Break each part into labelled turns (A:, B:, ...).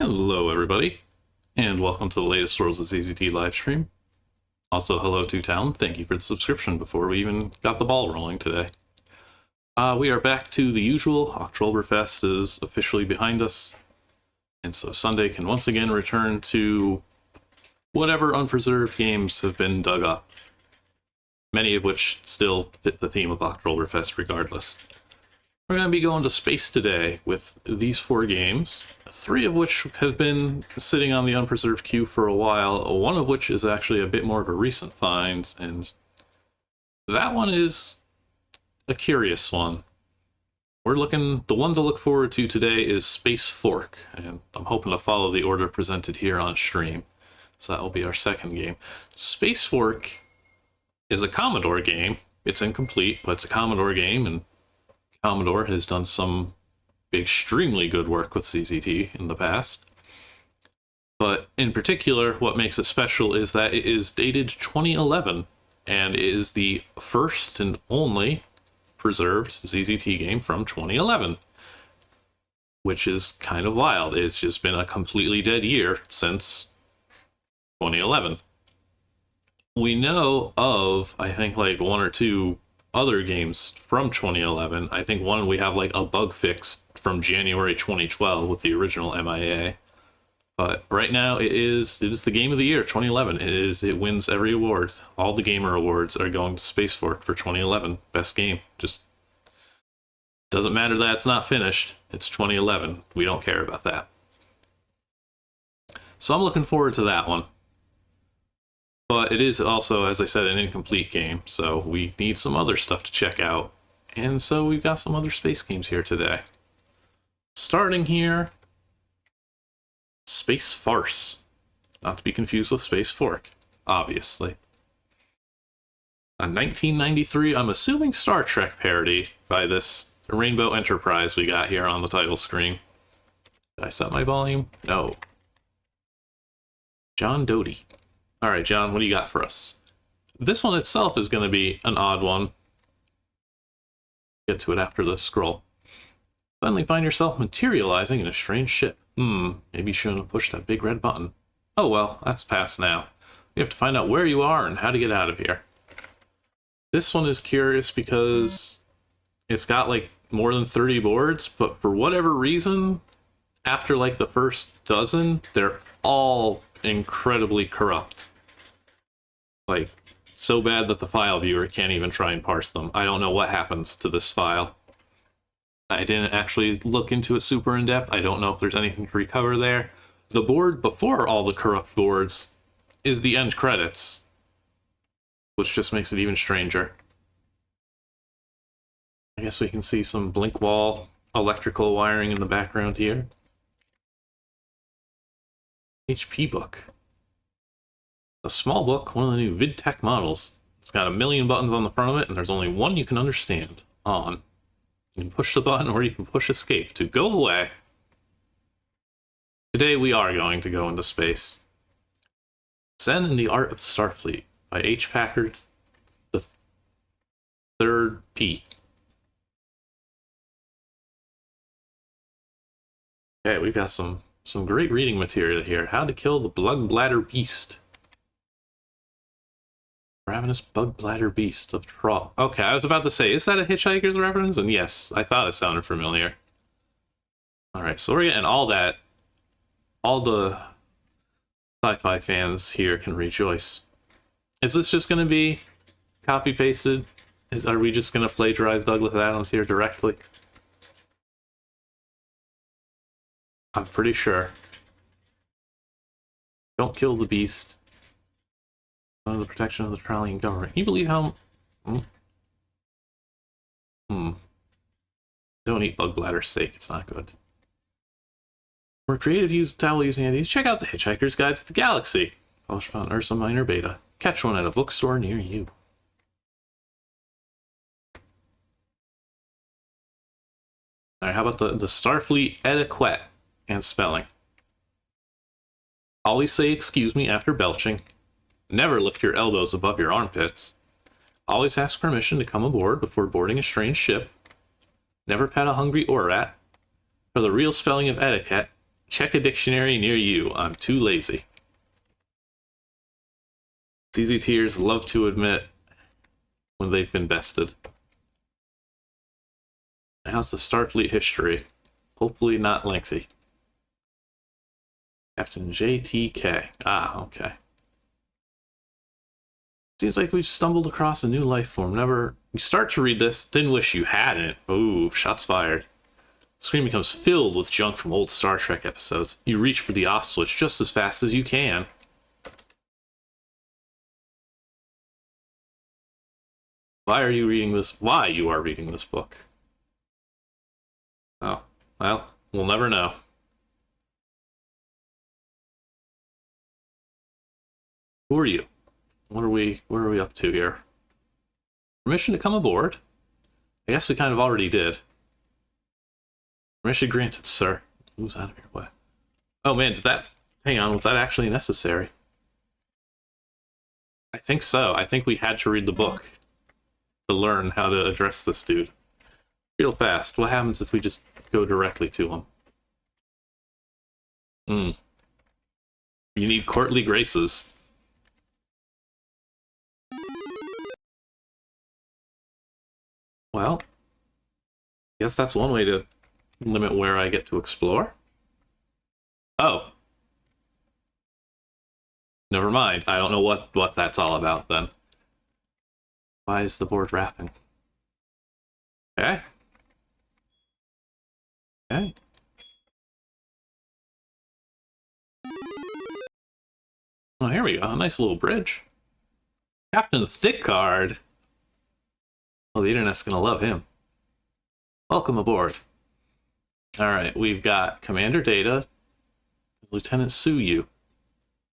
A: Hello everybody, and welcome to the latest Worlds of ZZT livestream. Also, hello to Town, thank you for the subscription before we even got the ball rolling today. We are back to the usual. Oktoberfest is officially behind us, and so Sunday can once again return to whatever unpreserved games have been dug up, many of which still fit the theme of Oktoberfest regardless. We're going to be going to space today with these 4 games, 3 of which have been sitting on the unpreserved queue for a while, one of which is actually a bit more of a recent find, and that one is a curious one. The one to look forward to today is Space Fork, and I'm hoping to follow the order presented here on stream, so that will be our second game. Space Fork is a Commodore game. It's incomplete, but it's a Commodore game, and Commodore has done some extremely good work with ZZT in the past. But in particular, what makes it special is that it is dated 2011, and it is the first and only preserved ZZT game from 2011. Which is kind of wild. It's just been a completely dead year since 2011. We know of, I think, like 1 or 2 other games from 2011. I think one we have like a bug fix from January 2012 with the original MIA. But right now it is the game of the year 2011. It wins every award. All the gamer awards are going to Space Fork for 2011. Best game. Just doesn't matter that it's not finished. It's 2011. We don't care about that. So I'm looking forward to that one. But it is also, as I said, an incomplete game, so we need some other stuff to check out. And so we've got some other space games here today. Starting here, Space Farce. Not to be confused with Space Fork, obviously. A 1993, I'm assuming Star Trek parody by this Rainbow Enterprise we got here on the title screen. Did I set my volume? No. John Doty. Alright, John, what do you got for us? This one itself is going to be an odd one. Get to it after the scroll. Suddenly find yourself materializing in a strange ship. Maybe you shouldn't have pushed that big red button. Oh well, that's past now. You have to find out where you are and how to get out of here. This one is curious because it's got like more than 30 boards, but for whatever reason, after like the first dozen, they're all incredibly corrupt. Like, so bad that the file viewer can't even try and parse them. I don't know what happens to this file. I didn't actually look into it super in depth. I don't know if there's anything to recover there. The board before all the corrupt boards is the end credits, which just makes it even stranger. I guess we can see some blink wall electrical wiring in the background here. HP book. A small book, one of the new VidTech models. It's got 1,000,000 buttons on the front of it, and there's only one you can understand. On. You can push the button, or you can push escape to go away. Today we are going to go into space. Zen and the Art of Starfleet by H. Packard the 3rd P. Okay, we've got some great reading material here. How to kill the bug bladder beast. Ravenous bug bladder beast of Trawl. Okay, I was about to say, is that a Hitchhiker's reference? And yes, I thought it sounded familiar. Alright, so we're getting all that. All the sci-fi fans here can rejoice. Is this just going to be copy-pasted? Are we just going to plagiarize Douglas Adams here directly? I'm pretty sure. Don't kill the beast. Under the protection of the Trallian government. Can you believe how... Don't eat bug bladder's sake, it's not good. For creative towel using ideas, check out the Hitchhiker's Guide to the Galaxy. Published on Ursa Minor Beta. Catch one at a bookstore near you. Alright, how about the Starfleet etiquette and spelling? Always say excuse me after belching. Never lift your elbows above your armpits. Always ask permission to come aboard before boarding a strange ship. Never pet a hungry Orat. For the real spelling of etiquette, Check a dictionary near you. I'm too lazy. CZTers love to admit when they've been bested. How's the Starfleet history? Hopefully not lengthy. Captain JTK. Ah, okay. Seems like we've stumbled across a new life form. You start to read this, then wish you hadn't. Ooh, shots fired. The screen becomes filled with junk from old Star Trek episodes. You reach for the off switch just as fast as you can. Why are you reading this? Why you are reading this book? Oh, well, we'll never know. Who are you? What are we up to here? Permission to come aboard? I guess we kind of already did. Permission granted, sir. Who's out of your way? Oh man, hang on, was that actually necessary? I think so. I think we had to read the book to learn how to address this dude. Real fast. What happens if we just go directly to him? You need courtly graces. Well, I guess that's one way to limit where I get to explore. Oh. Never mind. I don't know what that's all about then. Why is the board wrapping? Okay. Okay. Oh, here we go. A nice little bridge. Captain Thickard. Oh, the internet's gonna love him. Welcome aboard. Alright, we've got Commander Data, Lieutenant Suyu.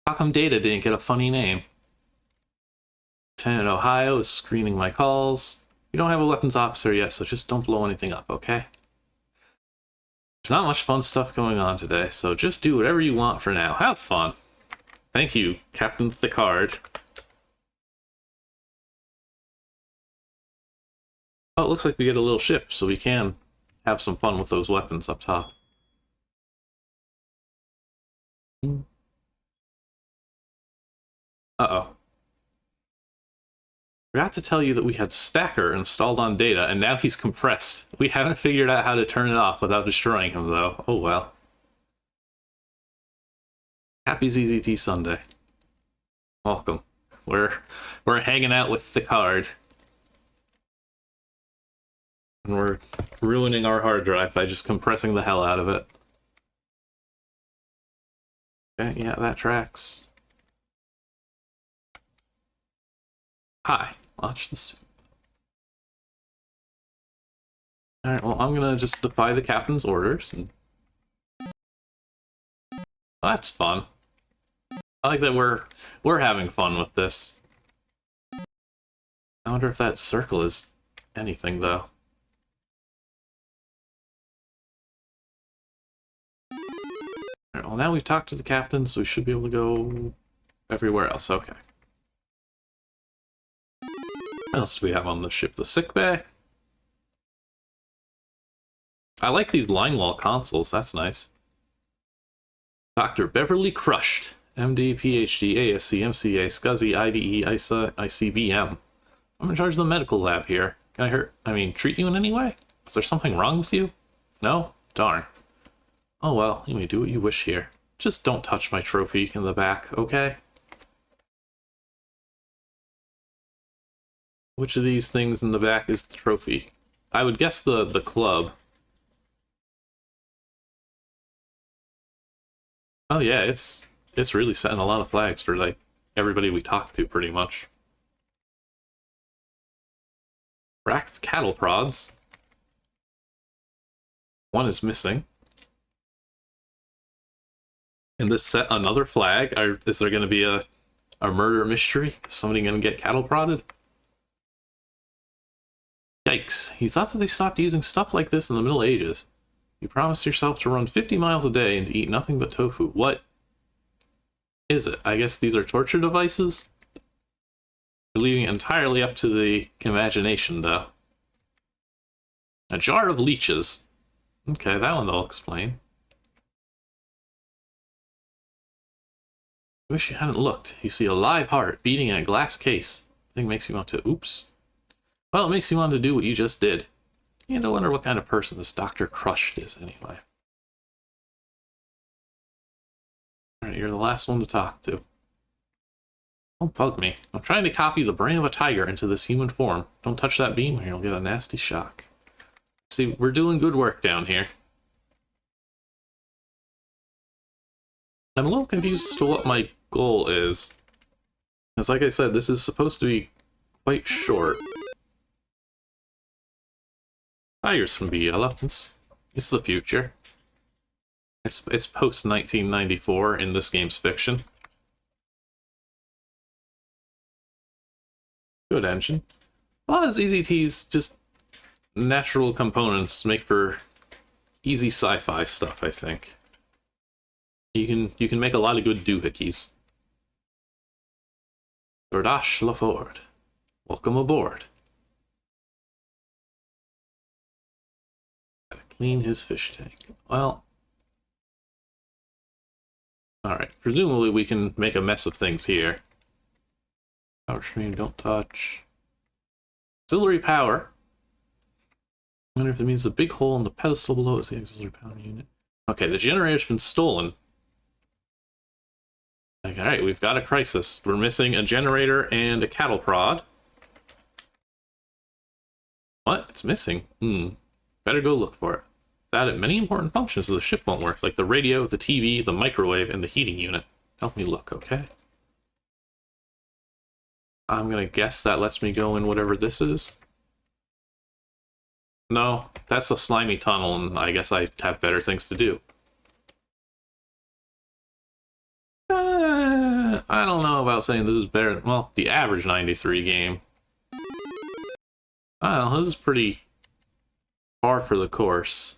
A: How come Data didn't get a funny name? Lieutenant Ohio is screening my calls. We don't have a weapons officer yet, so just don't blow anything up, okay? There's not much fun stuff going on today, so just do whatever you want for now. Have fun. Thank you, Captain Thickard. Oh, it looks like we get a little ship, so we can have some fun with those weapons up top. Uh-oh. Forgot to tell you that we had Stacker installed on Data, and now he's compressed. We haven't figured out how to turn it off without destroying him, though. Oh well. Happy ZZT Sunday. Welcome. We're hanging out with Thickard. And we're ruining our hard drive by just compressing the hell out of it. Okay, yeah, that tracks. Hi, launch the suit. Alright, well, I'm gonna just defy the captain's orders. And... oh, that's fun. I like that we're having fun with this. I wonder if that circle is anything, though. Alright, well, now we've talked to the captain, so we should be able to go everywhere else. Okay. What else do we have on the ship? The sickbay? I like these line wall consoles, that's nice. Dr. Beverly Crushed. MD, PhD, ASC, MCA, SCSI, IDE, ISA, ICBM. I'm in charge of the medical lab here. Can treat you in any way? Is there something wrong with you? No? Darn. Oh well, you may do what you wish here. Just don't touch my trophy in the back, okay? Which of these things in the back is the trophy? I would guess the club. Oh yeah, it's really setting a lot of flags for, like, everybody we talk to, pretty much. Rack of cattle prods. One is missing. And this set another flag? Is there going to be a murder mystery? Is somebody going to get cattle prodded? Yikes. You thought that they stopped using stuff like this in the Middle Ages. You promised yourself to run 50 miles a day and to eat nothing but tofu. What is it? I guess these are torture devices? You're leaving it entirely up to the imagination, though. A jar of leeches. Okay, that one they'll explain. Wish you hadn't looked. You see a live heart beating in a glass case. I think it makes you want to... Oops. Well, it makes you want to do what you just did. And I wonder what kind of person this Dr. Crushed is, anyway. Alright, you're the last one to talk to. Don't bug me. I'm trying to copy the brain of a tiger into this human form. Don't touch that beam or you'll get a nasty shock. See, we're doing good work down here. I'm a little confused as to what my goal is. Because like I said, this is supposed to be quite short. Tigers from Biella. It's the future. It's post 1994 in this game's fiction. Good engine. A lot of ZZT's just natural components make for easy sci-fi stuff, I think. You can make a lot of good doohickeys. Jordache LaFord. Welcome aboard. Gotta clean his fish tank. Well... Alright, presumably we can make a mess of things here. Power stream, don't touch. Auxiliary power. I wonder if it means the big hole in the pedestal below is the auxiliary power unit. Okay, the generator's been stolen. Like, alright, we've got a crisis. We're missing a generator and a cattle prod. What? It's missing? Better go look for it. Without it, many important functions of the ship won't work, like the radio, the TV, the microwave, and the heating unit. Help me look, okay? I'm gonna guess that lets me go in whatever this is. No, that's a slimy tunnel, and I guess I have better things to do. I don't know about saying this is better than, well, the average 93 game. I don't know, this is pretty far for the course.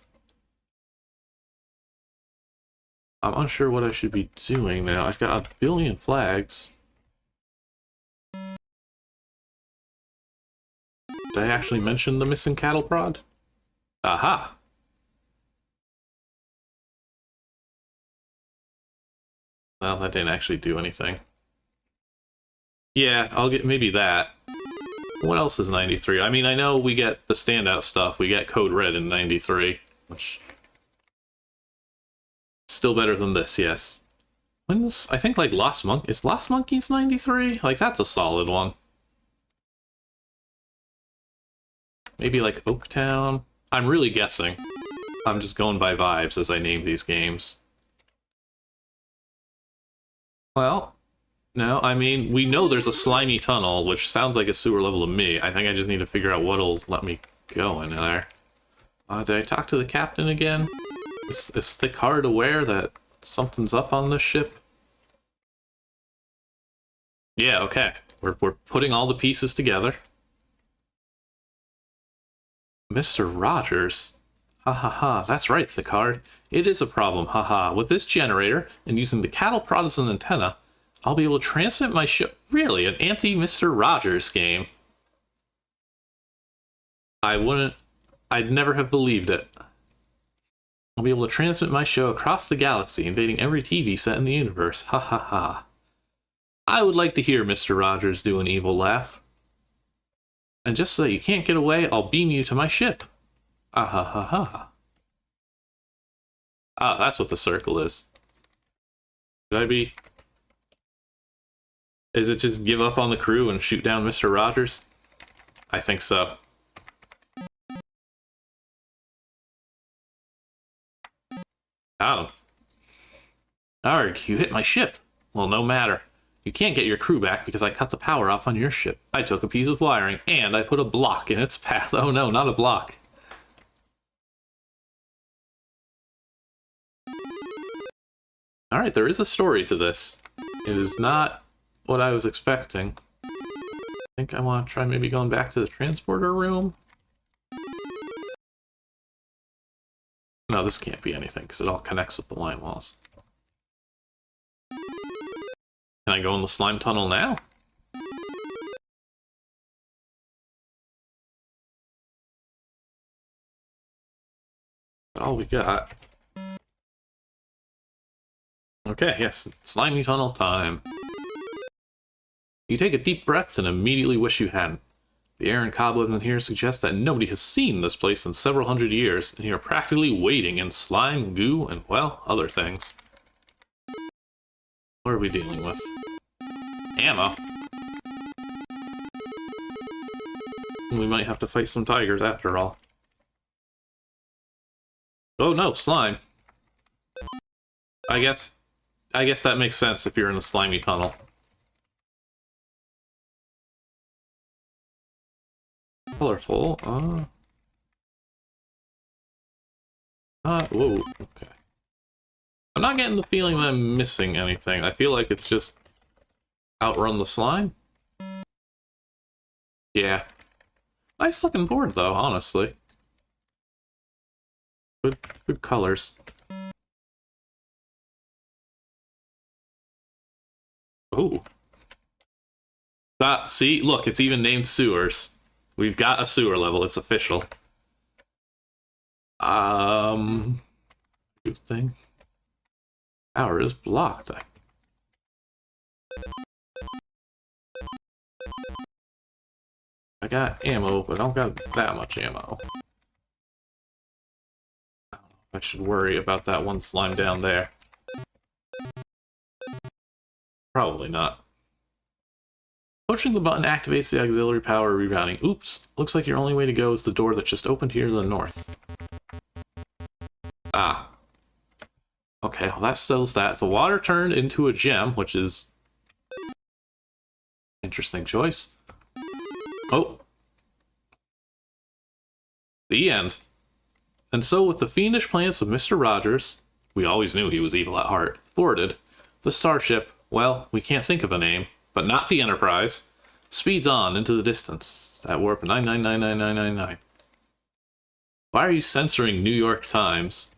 A: I'm unsure what I should be doing now. I've got a billion flags. Did I actually mention the missing cattle prod? Aha! Well, that didn't actually do anything. Yeah, I'll get maybe that. What else is 93? I mean, I know we get the standout stuff. We get Code Red in 93, which... Still better than this, yes. When's... I think, like, Lost Monkey... Is Lost Monkeys 93? Like, that's a solid one. Maybe, like, Oaktown? I'm really guessing. I'm just going by vibes as I name these games. Well, no, I mean, we know there's a slimy tunnel, which sounds like a sewer level to me. I think I just need to figure out what'll let me go in there. Did I talk to the captain again? Is Thickard aware that something's up on this ship? Yeah, okay. We're putting all the pieces together. Mr. Rogers? Ha ha ha, that's right, Thickard. It is a problem, ha ha. With this generator, and using the cattle prod as an antenna, I'll be able to transmit my ship. Really, an anti-Mr. Rogers game. I'd never have believed it. I'll be able to transmit my show across the galaxy, invading every TV set in the universe. Ha ha ha. I would like to hear Mr. Rogers do an evil laugh. And just so that you can't get away, I'll beam you to my ship. Ah ha ha ha. Ah, that's what the circle is. Should I be... Is it just give up on the crew and shoot down Mr. Rogers? I think so. Oh. Arg, you hit my ship. Well, no matter. You can't get your crew back because I cut the power off on your ship. I took a piece of wiring, and I put a block in its path. Oh no, not a block. Alright, there is a story to this. It is not what I was expecting. I think I want to try maybe going back to the transporter room. No, this can't be anything, because it all connects with the line walls. Can I go in the slime tunnel now? All we got. Okay, yes, slimy tunnel time. You take a deep breath and immediately wish you hadn't. The air and cobwebs in here suggest that nobody has seen this place in several hundred years, and you're practically wading in slime, goo, and, well, other things. What are we dealing with? Ammo. We might have to fight some tigers after all. Oh no, slime. I guess that makes sense if you're in a slimy tunnel. Colorful. Whoa, okay. I'm not getting the feeling that I'm missing anything. I feel like it's just outrun the slime. Yeah. Nice looking board though, honestly. Good colors. Oh. See, look, it's even named sewers. We've got a sewer level, it's official. Good thing. Power is blocked. I got ammo, but I don't got that much ammo. I don't know if I should worry about that one slime down there. Probably not. Pushing the button activates the auxiliary power rerouting. Oops, looks like your only way to go is the door that just opened here to the north. Ah. Okay, well that settles that. The water turned into a gem, which is... interesting choice. Oh. The end. And so with the fiendish plans of Mr. Rogers, we always knew he was evil at heart, thwarted, the starship, well, we can't think of a name, but not the Enterprise, speeds on into the distance at warp 9999999. Why are you censoring New York Times?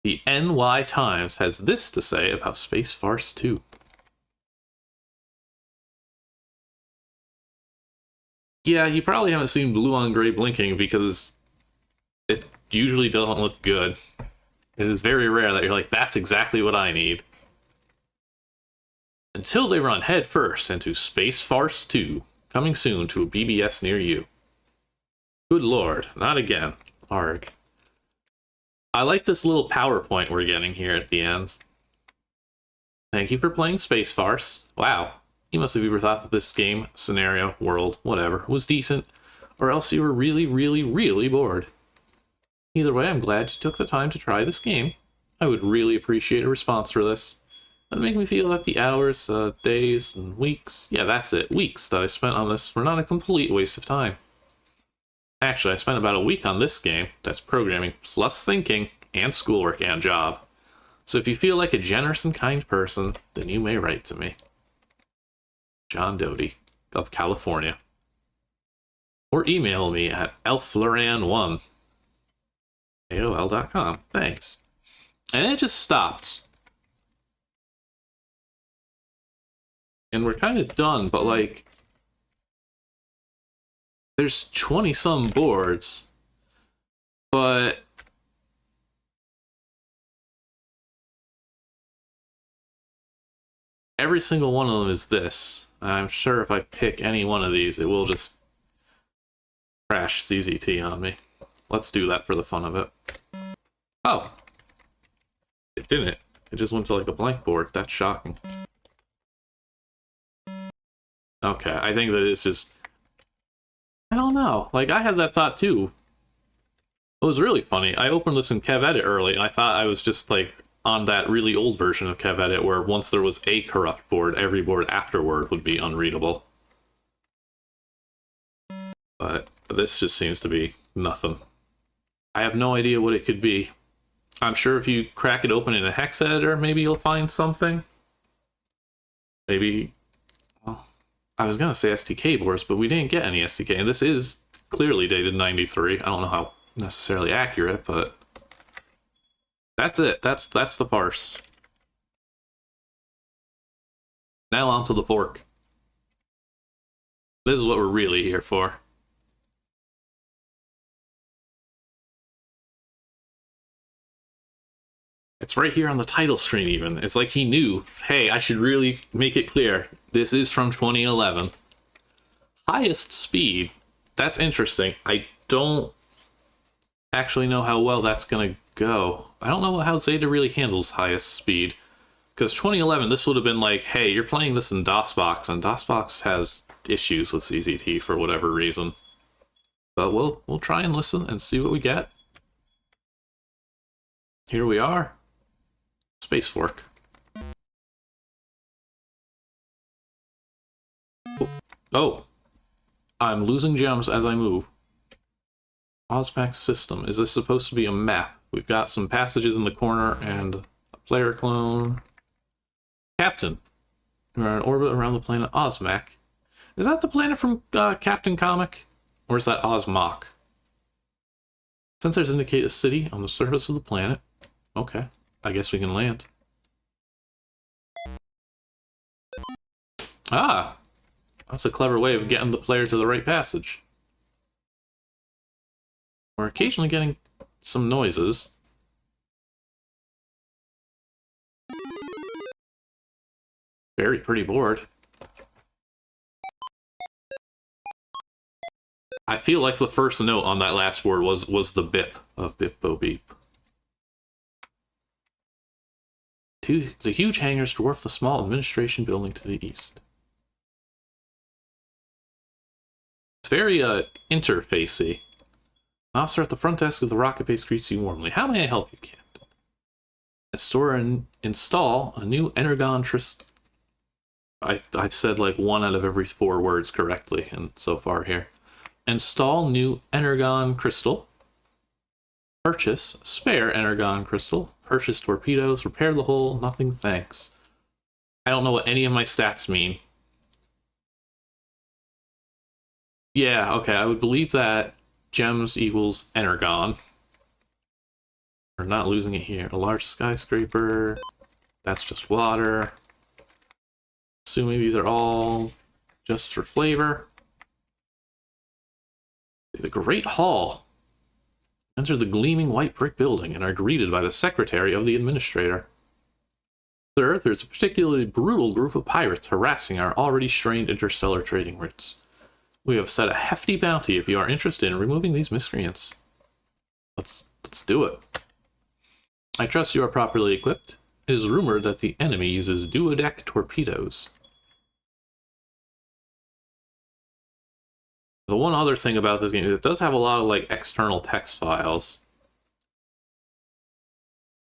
A: The NY Times has this to say about Space Farce 2. Yeah, you probably haven't seen blue on gray blinking because it usually doesn't look good. It is very rare that you're like, that's exactly what I need. Until they run headfirst into Space Farce 2, coming soon to a BBS near you. Good lord, not again. Arg. I like this little PowerPoint we're getting here at the end. Thank you for playing Space Farce. Wow, you must have either thought that this game, scenario, world, whatever, was decent, or else you were really, really, really bored. Either way, I'm glad you took the time to try this game. I would really appreciate a response for this. That'd make me feel that the hours, days, and weeks, yeah, that's it, weeks that I spent on this were not a complete waste of time. Actually, I spent about a week on this game, that's programming, plus thinking, and schoolwork and job. So if you feel like a generous and kind person, then you may write to me. John Doty, of California. Or email me at elfloran1, AOL.com. Thanks. And it just stopped. And we're kind of done, but like, there's 20-some boards, but every single one of them is this. I'm sure if I pick any one of these, it will just crash CZT on me. Let's do that for the fun of it. Oh. It didn't. It just went to like a blank board. That's shocking. Okay, I think that it's just... I don't know. Like, I had that thought too. It was really funny. I opened this in KevEdit early, and I thought I was just like on that really old version of KevEdit where once there was a corrupt board, every board afterward would be unreadable. But this just seems to be nothing. I have no idea what it could be. I'm sure if you crack it open in a hex editor, maybe you'll find something. Maybe... well, I was gonna say STK boards, but we didn't get any STK, and this is clearly dated 93. I don't know how necessarily accurate, but that's it. That's the farce. Now on to the fork. This is what we're really here for. It's right here on the title screen even. It's like he knew, hey, I should really make it clear. This is from 2011. Highest speed. That's interesting. I don't actually know how well that's going to go. I don't know how Zeta really handles highest speed. Because 2011, this would have been like, hey, you're playing this in DOSBox, and DOSBox has issues with CZT for whatever reason. But we'll try and listen and see what we get. Here we are. Space Fork. Oh. I'm losing gems as I move. Osmax system. Is this supposed to be a map? We've got some passages in the corner and a player clone. Captain. We're in orbit around the planet Osmac. Is that the planet from Captain Comic? Or is that Osmock? Sensors indicate a city on the surface of the planet. Okay. I guess we can land. Ah! That's a clever way of getting the player to the right passage. We're occasionally getting some noises. Very pretty board. I feel like the first note on that last board was the bip of Bip Bo Beep. The huge hangars dwarf the small administration building to the east. It's very interfacey. An officer at the front desk of the rocket base greets you warmly. How may I help you, Captain? Store and install a new energon I've said like 1 out of every 4 words correctly, and so far here. Install new energon crystal. Purchase spare energon crystal. Purchase torpedoes. Repair the hull. Nothing, thanks. I don't know what any of my stats mean. Yeah, okay, I would believe that gems equals energon. We're not losing it here. A large skyscraper. That's just water. Assuming these are all just for flavor. The Great Hall. Enter the gleaming white brick building and are greeted by the secretary of the administrator. Sir, there's a particularly brutal group of pirates harassing our already strained interstellar trading routes. We have set a hefty bounty if you are interested in removing these miscreants. Let's do it. I trust you are properly equipped. It is rumored that the enemy uses duodec torpedoes. The one other thing about this game is it does have a lot of like external text files.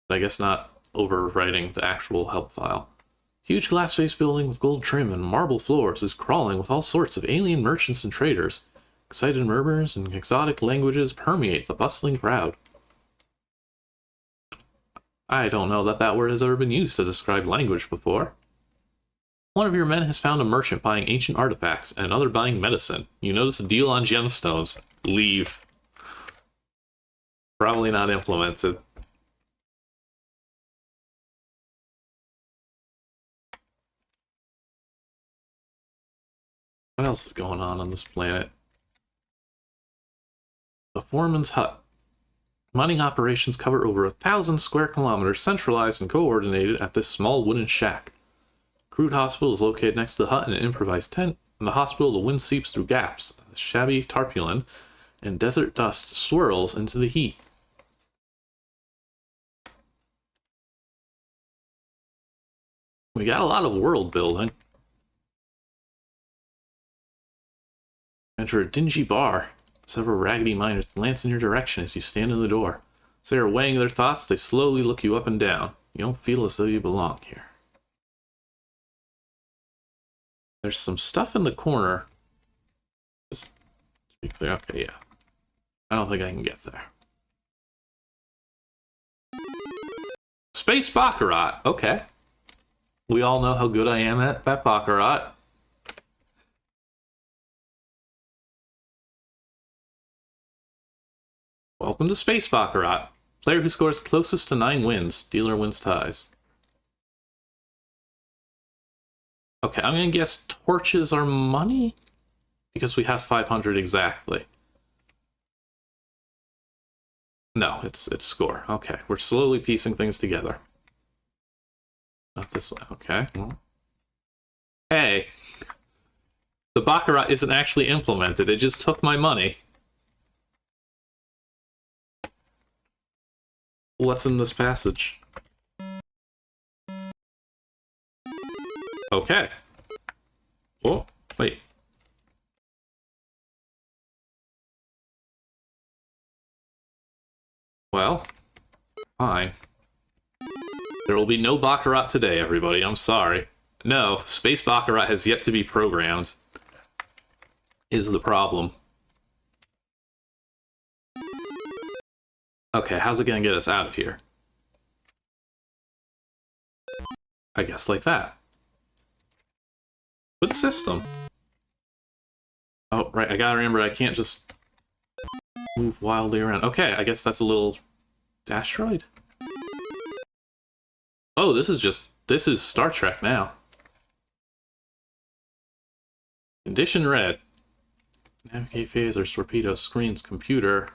A: But I guess not overwriting the actual help file. Huge glass-faced building with gold trim and marble floors is crawling with all sorts of alien merchants and traders. Excited murmurs and exotic languages permeate the bustling crowd. I don't know that that word has ever been used to describe language before. One of your men has found a merchant buying ancient artifacts and another buying medicine. You notice a deal on gemstones. Leave. Probably not implemented. What else is going on this planet? The foreman's hut. Mining operations cover over 1,000 square kilometers, centralized and coordinated at this small wooden shack. Crude hospital is located next to the hut in an improvised tent. In the hospital, the wind seeps through gaps. The shabby tarpaulin and desert dust swirls into the heat. We got a lot of world building. Enter a dingy bar. Several raggedy miners glance in your direction as you stand in the door. As they are weighing their thoughts, they slowly look you up and down. You don't feel as though you belong here. There's some stuff in the corner. Just to be clear, okay, yeah. I don't think I can get there. Space baccarat, okay. We all know how good I am at baccarat. Welcome to Space Baccarat. Player who scores closest to 9 wins. Dealer wins ties. Okay, I'm gonna guess torches are money? Because we have 500 exactly. No, it's score. Okay, we're slowly piecing things together. Not this way. Okay. Well. Hey, the baccarat isn't actually implemented. It just took my money. What's in this passage? Okay. Oh, wait. Well, fine. There will be no baccarat today, everybody. I'm sorry. No, Space Baccarat has yet to be programmed. Is the problem. Okay, how's it gonna get us out of here? I guess like that. Good system. Oh, right, I gotta remember I can't just move wildly around. Okay, I guess that's a little asteroid. Oh, this is Star Trek now. Condition red. Navigate phasers, torpedoes, screens, computer.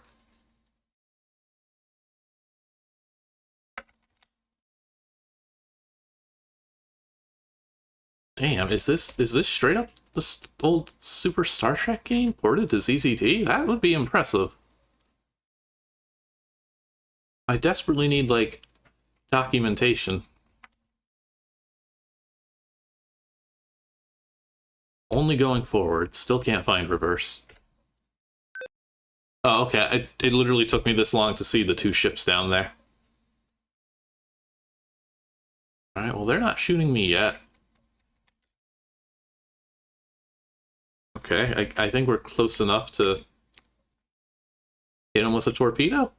A: Damn, is this straight up this old Super Star Trek game ported to ZZT? That would be impressive. I desperately need, like, documentation. Only going forward. Still can't find reverse. Oh, okay. It literally took me this long to see the two ships down there. Alright, well, they're not shooting me yet. Okay, I think we're close enough to hit him with a torpedo.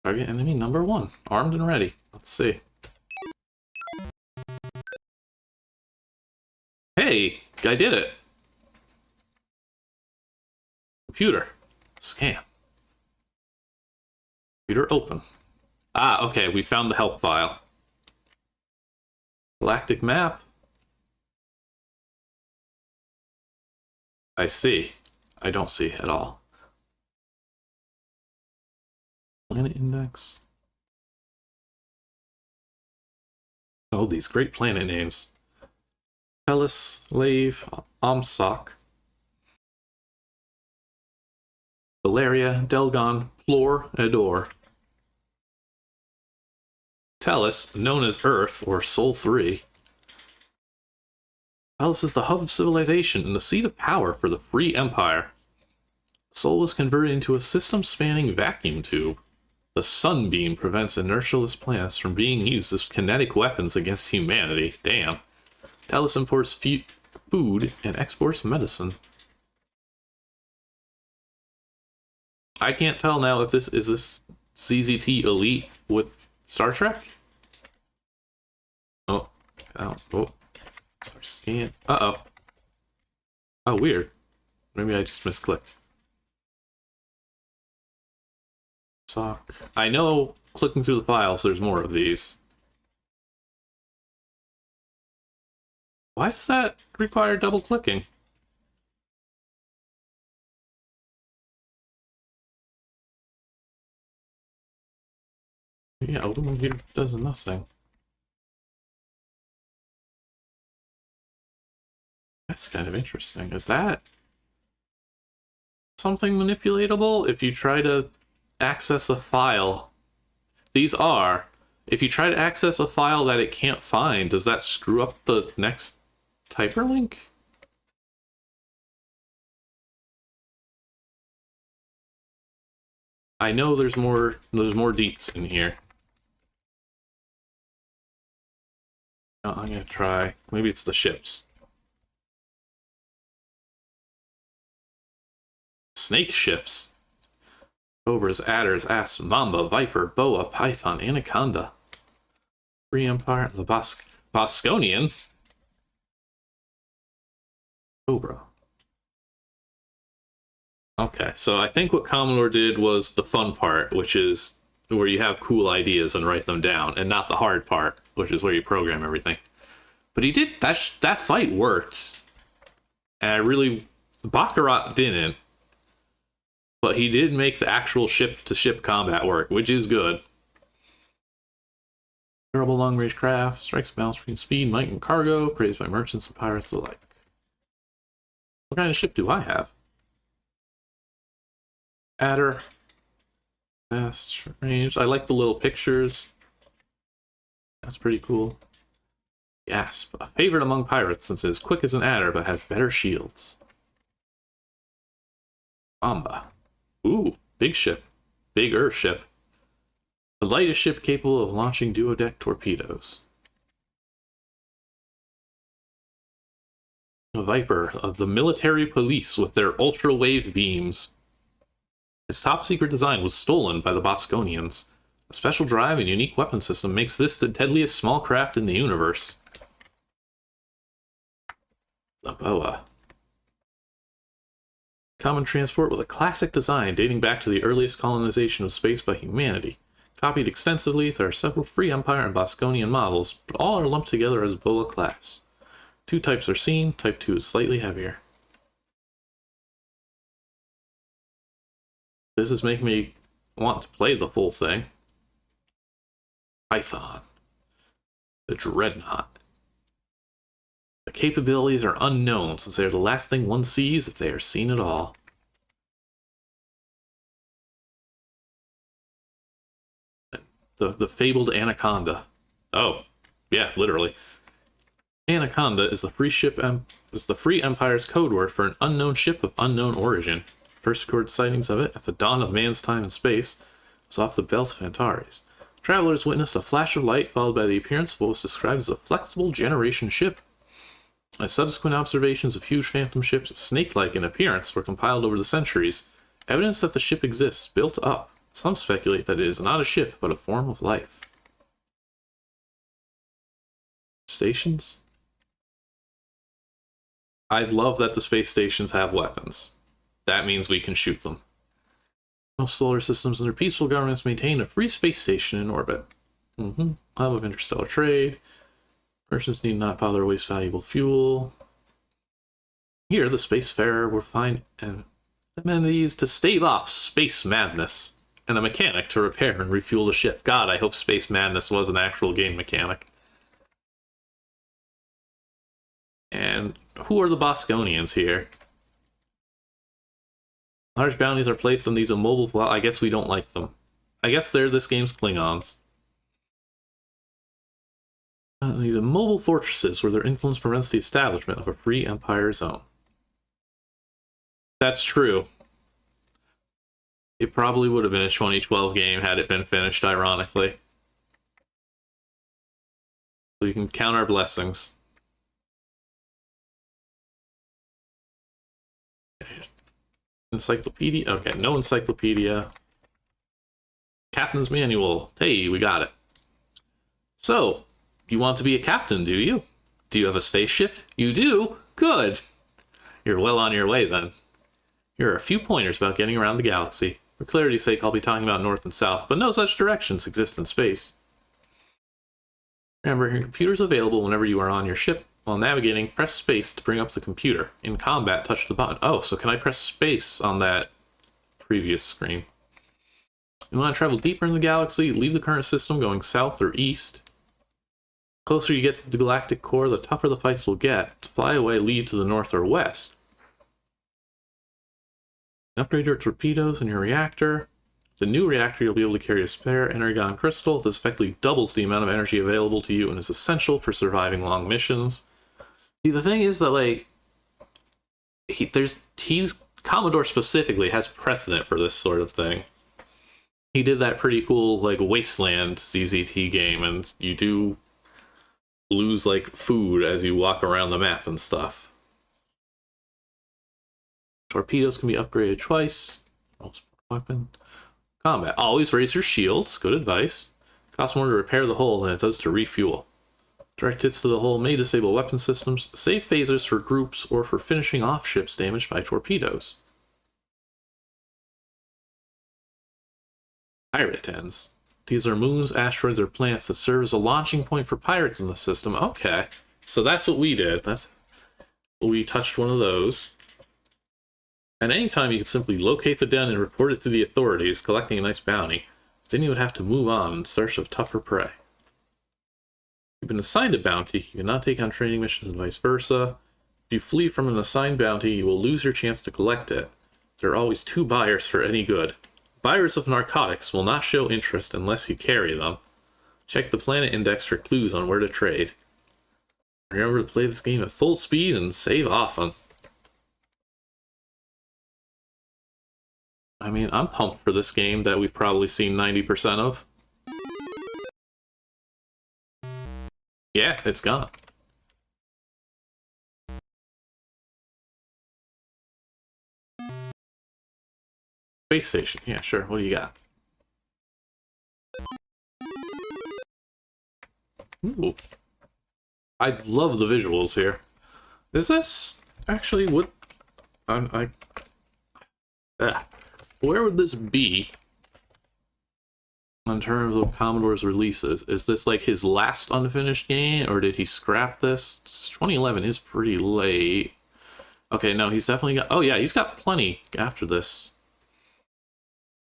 A: Target enemy number 1. Armed and ready. Let's see. Hey, I did it. Computer. Scan. Computer open. Ah, okay, we found the help file. Galactic map. I see. I don't see at all. Planet index. Oh, these great planet names. Hellas, Lave, Amsoc, Valeria, Delgon, Plor, Ador. Tellus, known as Earth, or Sol 3. Tellus is the hub of civilization and the seat of power for the Free Empire. Sol was converted into a system-spanning vacuum tube. The sunbeam prevents inertialess planets from being used as kinetic weapons against humanity. Damn. Tellus imports food and exports medicine. I can't tell now if this is ZZT Elite with Star Trek? Oh. Oh. Sorry, scan. Uh-oh. Oh, weird. Maybe I just misclicked. Sock. I know clicking through the files, there's more of these. Why does that require double clicking? Yeah, open here does nothing. That's kind of interesting. Is that something manipulatable? If you try to access a file, these are. If you try to access a file that it can't find, does that screw up the next hyperlink? I know there's more deets in here. I'm gonna try. Maybe it's the ships. Snake ships. Cobras, adders, asps, mamba, viper, boa, python, anaconda. Free Empire, the Bosconian. Cobra. Okay, so I think what Commodore did was the fun part, which is where you have cool ideas and write them down, and not the hard part, which is where you program everything. But he did, that fight worked. And I really, Baccarat didn't. But he did make the actual ship-to-ship combat work, which is good. Durable long-range craft, strikes balance between speed, might, and cargo, praised by merchants and pirates alike. What kind of ship do I have? Adder. Fast range. I like the little pictures. That's pretty cool. Gasp. A favorite among pirates since it is quick as an adder but has better shields. Bomba. Ooh, big ship. Bigger ship. The lightest ship capable of launching duodeck torpedoes. A Viper of the military police with their ultra-wave beams. Its top-secret design was stolen by the Bosconians. A special drive and unique weapon system makes this the deadliest small craft in the universe. The Boa. Common transport with a classic design dating back to the earliest colonization of space by humanity. Copied extensively, there are several Free Empire and Bosconian models, but all are lumped together as Boa class. 2 types are seen, Type 2 is slightly heavier. This is making me want to play the full thing. Python. The Dreadnought. The capabilities are unknown, since they are the last thing one sees if they are seen at all. The fabled Anaconda. Oh, yeah, literally. Anaconda is the Free Empire's code word for an unknown ship of unknown origin. First recorded sightings of it at the dawn of man's time and space was off the belt of Antares. Travelers witnessed a flash of light followed by the appearance of what was described as a flexible generation ship. As subsequent observations of huge phantom ships, snake-like in appearance, were compiled over the centuries, evidence that the ship exists built up. Some speculate that it is not a ship, but a form of life. Stations? I'd love that the space stations have weapons. That means we can shoot them. Most solar systems and their peaceful governments maintain a free space station in orbit. Hub of interstellar trade. Merchants need not bother to waste valuable fuel. Here, the spacefarer will find amenities to stave off space madness, and a mechanic to repair and refuel the ship. God, I hope Space Madness was an actual game mechanic. And who are the Bosconians here? Large bounties are placed on these immobile... Well, I guess we don't like them. I guess they're this game's Klingons. These immobile fortresses where their influence prevents the establishment of a free empire zone. That's true. It probably would have been a 2012 game had it been finished, ironically. So you can count our blessings. Encyclopedia? Okay, no encyclopedia. Captain's manual. Hey, we got it. So, you want to be a captain, do you? Do you have a spaceship? You do? Good. You're well on your way, then. Here are a few pointers about getting around the galaxy. For clarity's sake, I'll be talking about north and south, but no such directions exist in space. Remember, your computer's available whenever you are on your ship. While navigating, press space to bring up the computer. In combat, touch the button. Oh, so can I press space on that previous screen? You want to travel deeper in the galaxy, leave the current system going south or east. The closer you get to the galactic core, the tougher the fights will get. To fly away, lead to the north or west. Upgrade your torpedoes and your reactor. The new reactor, you'll be able to carry a spare energon crystal. This effectively doubles the amount of energy available to you and is essential for surviving long missions. See, the thing is that, like, Commodore specifically has precedent for this sort of thing. He did that pretty cool, like, Wasteland ZZT game, and you do lose, like, food as you walk around the map and stuff. Torpedoes can be upgraded twice. Weapon. Combat. Always raise your shields. Good advice. Costs more to repair the hull than it does to refuel. Direct hits to the hull may disable weapon systems. Save phasers for groups or for finishing off ships damaged by torpedoes. Pirate ends. These are moons, asteroids, or planets that serve as a launching point for pirates in the system. Okay. So that's what we did. We touched one of those. At any time, you could simply locate the den and report it to the authorities, collecting a nice bounty. Then you would have to move on in search of tougher prey. You've been assigned a bounty. You cannot take on training missions and vice versa. If you flee from an assigned bounty, you will lose your chance to collect it. There are always 2 buyers for any good. Buyers of narcotics will not show interest unless you carry them. Check the planet index for clues on where to trade. Remember to play this game at full speed and save often. I mean, I'm pumped for this game that we've probably seen 90% of. Yeah, it's gone. Space station. Yeah, sure. What do you got? Ooh. I love the visuals here. Is this actually what... where would this be in terms of Commodore's releases? Is this like his last unfinished game, or did he scrap this? 2011 is pretty late. Okay, no, he's definitely got... Oh yeah, he's got plenty after this.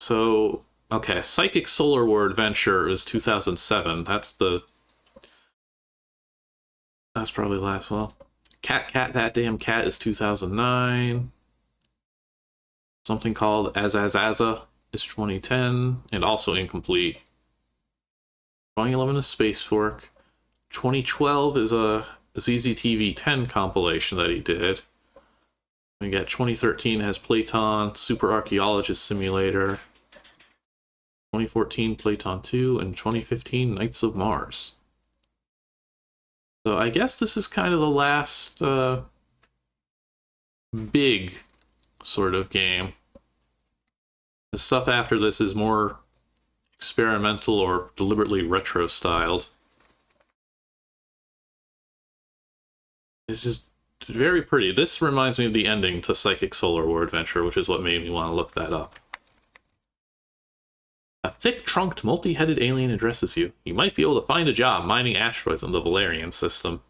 A: So, okay, Psychic Solar War Adventure is 2007. That's probably last, well. Cat, That Damn Cat is 2009. Something called Azazaza is 2010, and also incomplete. 2011 is Space Fork. 2012 is a ZZTV 10 compilation that he did. We got 2013 has Playton, Super Archaeologist Simulator. 2014 Playton 2, and 2015 Knights of Mars. So I guess this is kind of the last big sort of game. The stuff after this is more experimental or deliberately retro styled. It's just very pretty. This reminds me of the ending to Psychic Solar War Adventure, which is what made me want to look that up. A thick-trunked, multi-headed alien addresses you. You might be able to find a job mining asteroids in the Valerian system.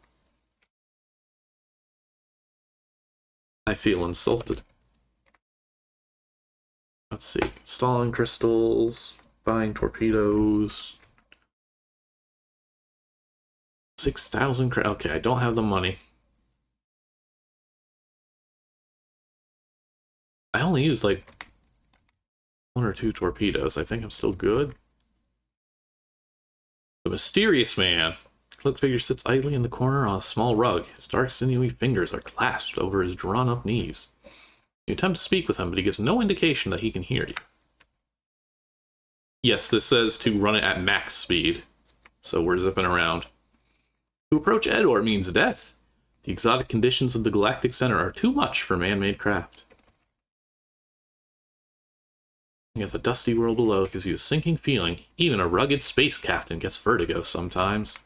A: I feel insulted. Let's see. Installing crystals, buying torpedoes. 6,000 credits. Okay, I don't have the money. I only used like 1 or 2 torpedoes. I think I'm still good. The Mysterious Man. Cloaked figure sits idly in the corner on a small rug. His dark, sinewy fingers are clasped over his drawn-up knees. You attempt to speak with him, but he gives no indication that he can hear you. Yes, this says to run it at max speed, so we're zipping around. To approach Edor means death. The exotic conditions of the Galactic Center are too much for man-made craft. Yet the dusty world below gives you a sinking feeling. Even a rugged space captain gets vertigo sometimes.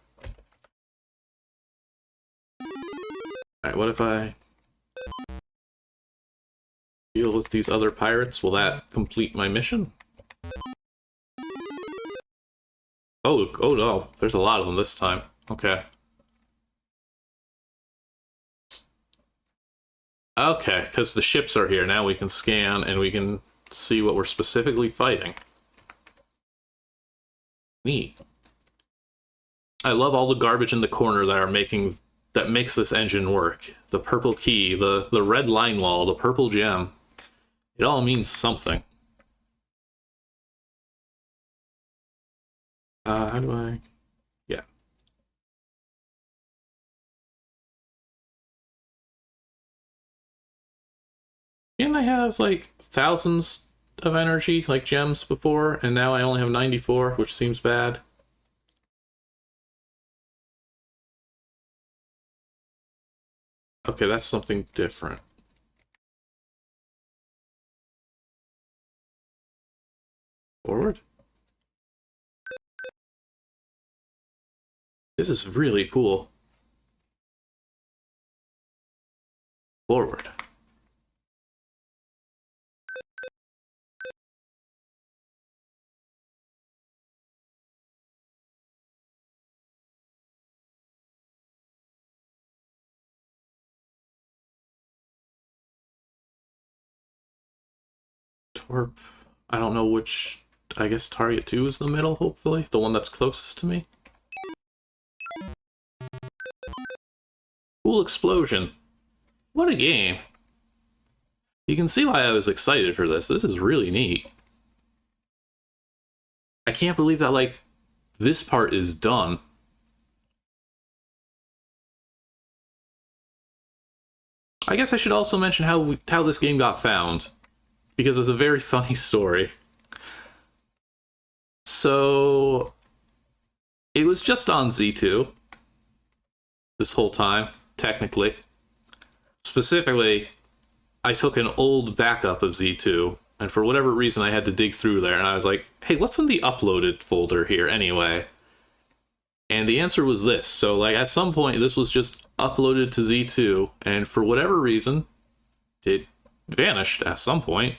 A: Alright, what if I deal with these other pirates? Will that complete my mission? Oh no, there's a lot of them this time. Okay. Okay, because the ships are here. Now we can scan and we can see what we're specifically fighting. Neat. I love all the garbage in the corner that makes this engine work. The purple key, the red line wall, the purple gem. It all means something. How do I... Yeah. Didn't I have, like, thousands of energy, like gems before, and now I only have 94, which seems bad? Okay, that's something different. Forward? This is really cool. Forward. I don't know which... I guess target 2 is the middle, hopefully. The one that's closest to me. Cool explosion. What a game. You can see why I was excited for this. This is really neat. I can't believe that, like, this part is done. I guess I should also mention how this game got found, because it's a very funny story. So, it was just on Z2 this whole time, technically. Specifically, I took an old backup of Z2, and for whatever reason I had to dig through there, and I was like, hey, what's in the uploaded folder here anyway? And the answer was this. So, like, at some point, this was just uploaded to Z2, and for whatever reason, it vanished at some point.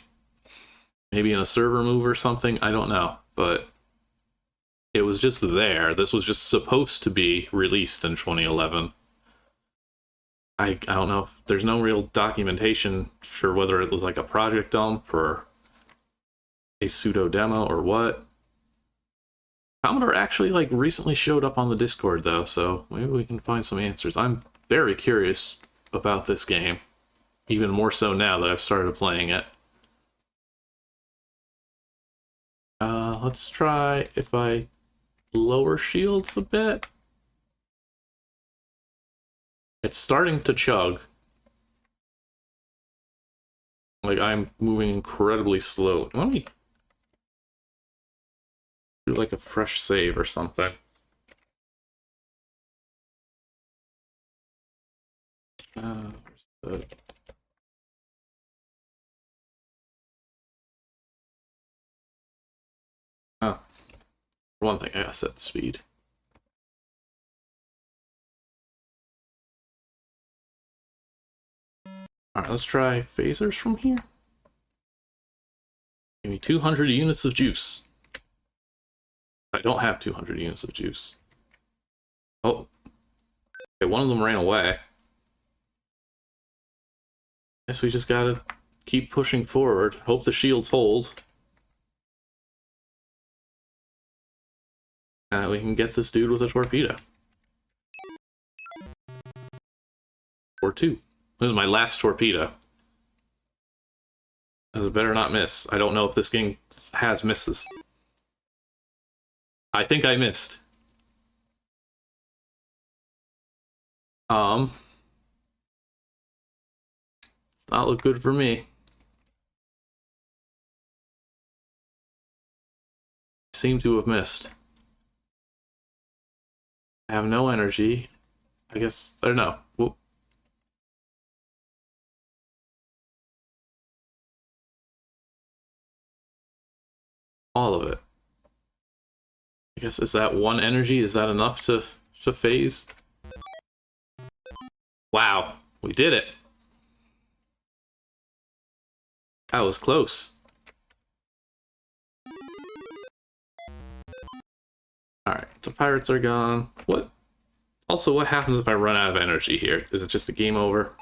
A: Maybe in a server move or something, I don't know. But it was just there. This was just supposed to be released in 2011. I don't know if there's no real documentation for whether it was like a project dump or a pseudo demo or what. Commodore actually like recently showed up on the Discord though, so maybe we can find some answers. I'm very curious about this game, even more so now that I've started playing it. Let's try if I lower shields a bit. It's starting to chug. Like, I'm moving incredibly slow. Let me do like a fresh save or something. Where's the... Oh. For one thing, I gotta set the speed. Alright, let's try phasers from here. Give me 200 units of juice. I don't have 200 units of juice. Oh. Okay, one of them ran away. Guess we just gotta keep pushing forward. Hope the shields hold. We can get this dude with a torpedo. Or two. This is my last torpedo. This better not miss. I don't know if this game has misses. I think I missed. Does not look good for me. Seem to have missed. I have no energy. I guess, I don't know. Whoop. All of it. I guess, is that one energy? Is that enough to phase? Wow, we did it. That was close. Alright, the pirates are gone. What? Also, what happens if I run out of energy here? Is it just a game over?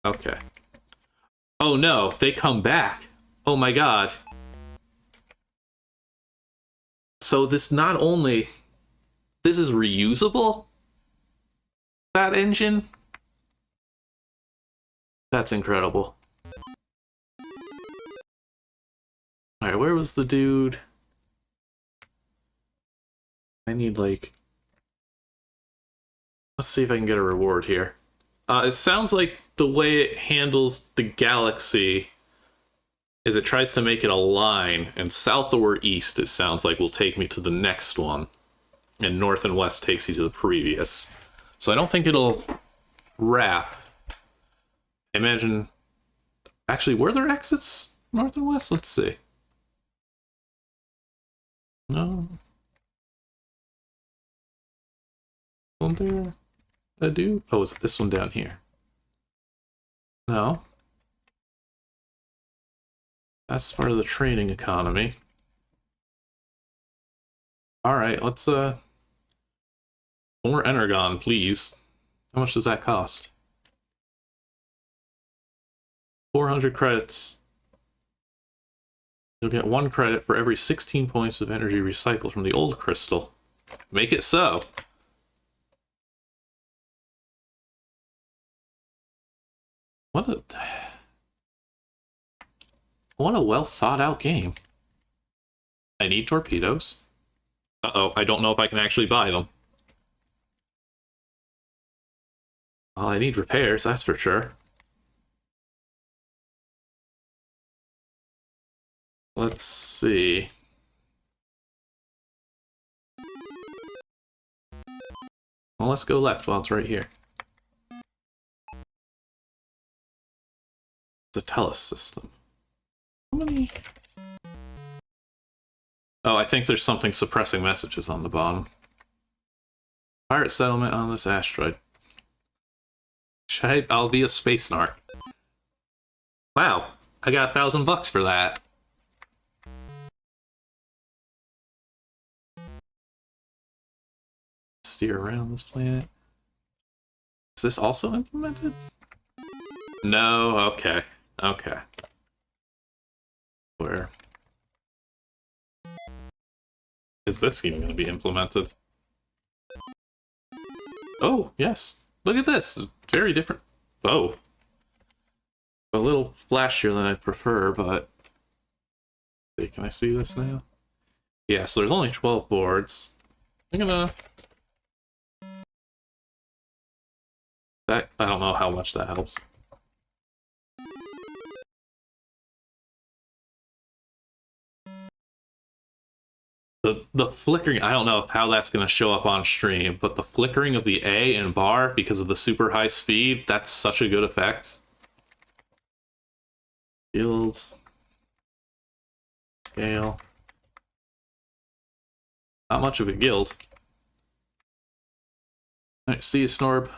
A: Okay. Oh no, they come back. Oh my god. So this not only... This is reusable? That engine? That's incredible. Alright, where was the dude? I need, like... Let's see if I can get a reward here. It sounds like the way it handles the galaxy is it tries to make it a line, and south or east, it sounds like, will take me to the next one, and north and west takes you to the previous. So I don't think it'll wrap. Imagine... Actually, were there exits north and west? Let's see. No. One there. I do? Oh, is it this one down here? No. That's part of the trading economy. Alright, let's, more energon, please. How much does that cost? 400 credits. You'll get 1 credit for every 16 points of energy recycled from the old crystal. Make it so. What a well thought out game. I need torpedoes. Uh-oh, I don't know if I can actually buy them. Well, I need repairs, that's for sure. Let's see. Well, let's go left while it's right here. The Tellus system. How many? Oh, I think there's something suppressing messages on the bottom. Pirate settlement on this asteroid. I'll be a space narc. Wow, I got $1,000 for that. Steer around this planet. Is this also implemented? No, okay. Okay. Where is this even going to be implemented? Oh, yes. Look at this. Very different. Oh. A little flashier than I'd prefer, but... See, can I see this now? Yeah, so there's only 12 boards. I'm gonna... I don't know how much that helps. The flickering, I don't know how that's going to show up on stream, but the flickering of the A and bar because of the super high speed, that's such a good effect. Guilds. Scale. Not much of a guild. Alright, see you, Snorb.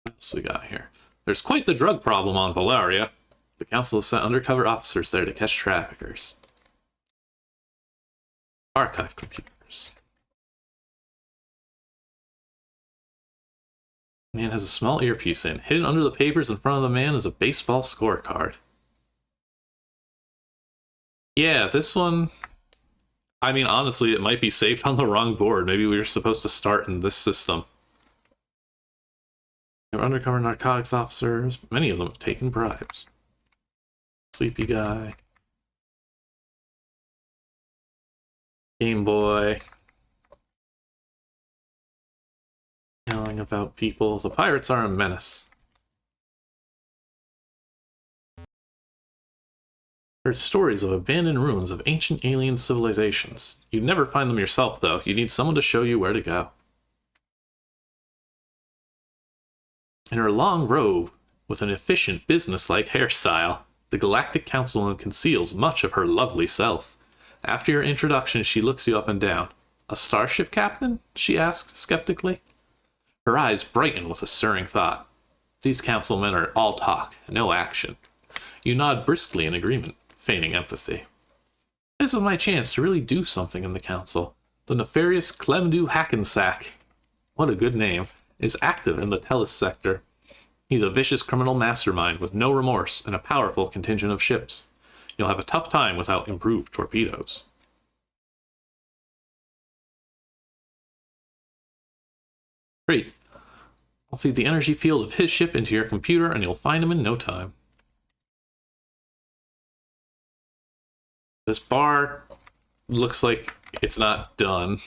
A: What else we got here? There's quite the drug problem on Valaria. The council has sent undercover officers there to catch traffickers. Archive computers. Man has a small earpiece in. Hidden under the papers in front of the man is a baseball scorecard. Yeah, this one... I mean, honestly, it might be saved on the wrong board. Maybe we were supposed to start in this system. There are undercover narcotics officers. Many of them have taken bribes. Sleepy guy. Game Boy. Yelling about people. The pirates are a menace. Heard stories of abandoned ruins of ancient alien civilizations. You'd never find them yourself, though. You need someone to show you where to go. In her long robe, with an efficient, business-like hairstyle, the Galactic Councilman conceals much of her lovely self. After your introduction, she looks you up and down. A starship captain? She asks skeptically. Her eyes brighten with a stirring thought. These councilmen are all talk, no action. You nod briskly in agreement, feigning empathy. This is my chance to really do something in the council. The nefarious Clemdu Hackensack, what a good name, is active in the Tellus sector. He's a vicious criminal mastermind with no remorse and a powerful contingent of ships. You'll have a tough time without improved torpedoes. Great. I'll feed the energy field of his ship into your computer and you'll find him in no time. This bar looks like it's not done.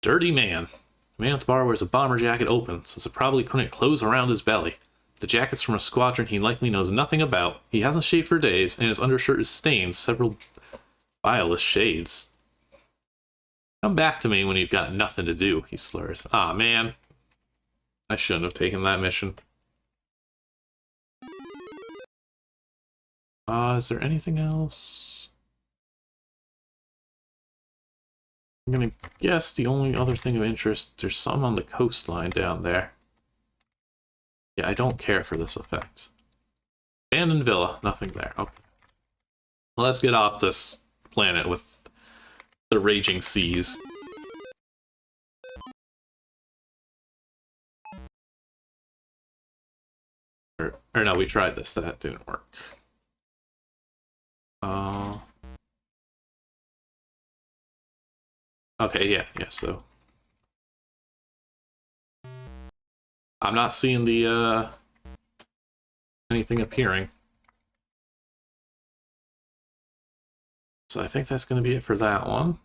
A: Dirty man. The man at the bar wears a bomber jacket open, since it probably couldn't close around his belly. The jacket's from a squadron he likely knows nothing about. He hasn't shaved for days, and his undershirt is stained several bilious shades. Come back to me when you've got nothing to do, he slurs. Ah, man. I shouldn't have taken that mission. Is there anything else? I'm gonna guess the only other thing of interest, there's some on the coastline down there. Yeah, I don't care for this effect. Abandoned villa, nothing there. Okay. Let's get off this planet with the raging seas. Or no, we tried this. That didn't work. Okay, yeah, so I'm not seeing the anything appearing. So I think that's going to be it for that one.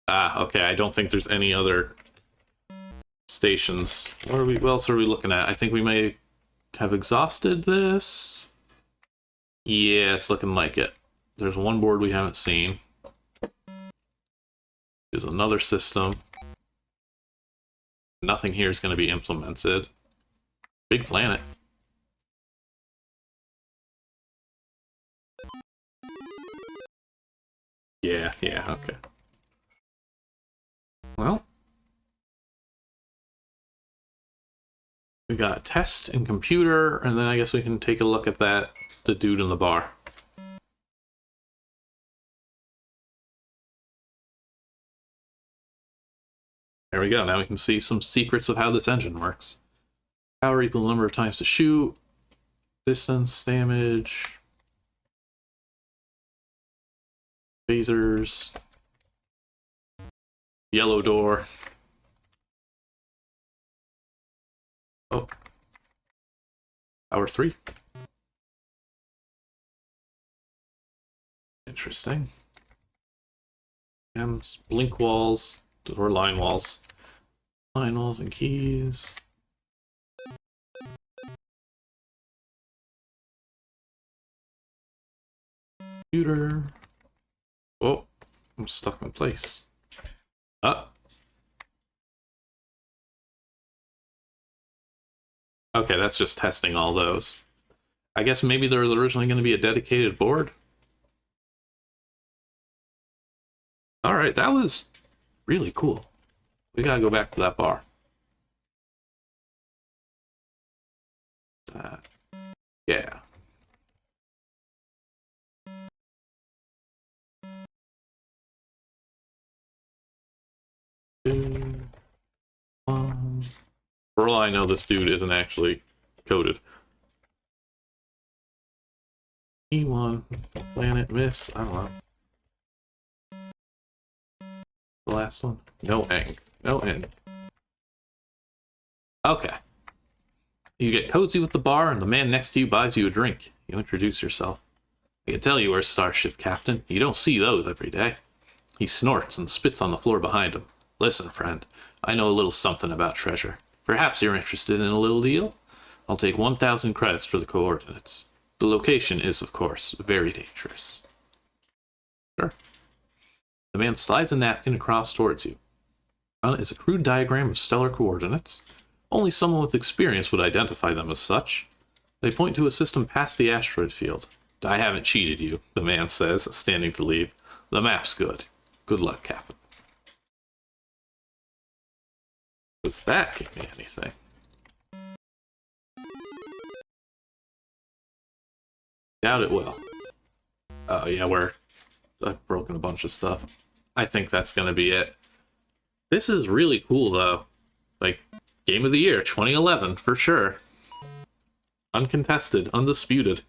A: Ah, okay, I don't think there's any other stations. What else are we looking at? I think we may have exhausted this. Yeah, it's looking like it. There's one board we haven't seen. There's another system. Nothing here is going to be implemented. Big planet. Yeah, okay. Well, we got test and computer, and then I guess we can take a look at the dude in the bar. There we go. Now we can see some secrets of how this engine works. Power equals the number of times to shoot. Distance, damage. Phasers. Yellow door. Oh. Power 3. Interesting. Blink walls. Or line walls. Line walls and keys. Computer. Oh, I'm stuck in place. Okay, that's just testing all those. I guess maybe there was originally going to be a dedicated board. Alright, that was really cool. We gotta go back to that bar. Yeah. For all I know, this dude isn't actually coded. E1, planet, miss, I don't know. The last one? No eng. No eng. Okay. You get cozy with the bar, and the man next to you buys you a drink. You introduce yourself. I can tell you are Starship Captain. You don't see those every day. He snorts and spits on the floor behind him. Listen, friend, I know a little something about treasure. Perhaps you're interested in a little deal? I'll take 1,000 credits for the coordinates. The location is, of course, very dangerous. Sure. The man slides a napkin across towards you. On it is a crude diagram of stellar coordinates. Only someone with experience would identify them as such. They point to a system past the asteroid field. I haven't cheated you, the man says, standing to leave. The map's good. Good luck, Captain. Does that give me anything? Doubt it will. Oh yeah, I've broken a bunch of stuff. I think that's gonna be it. This is really cool though. Like, Game of the Year 2011 for sure. Uncontested, undisputed.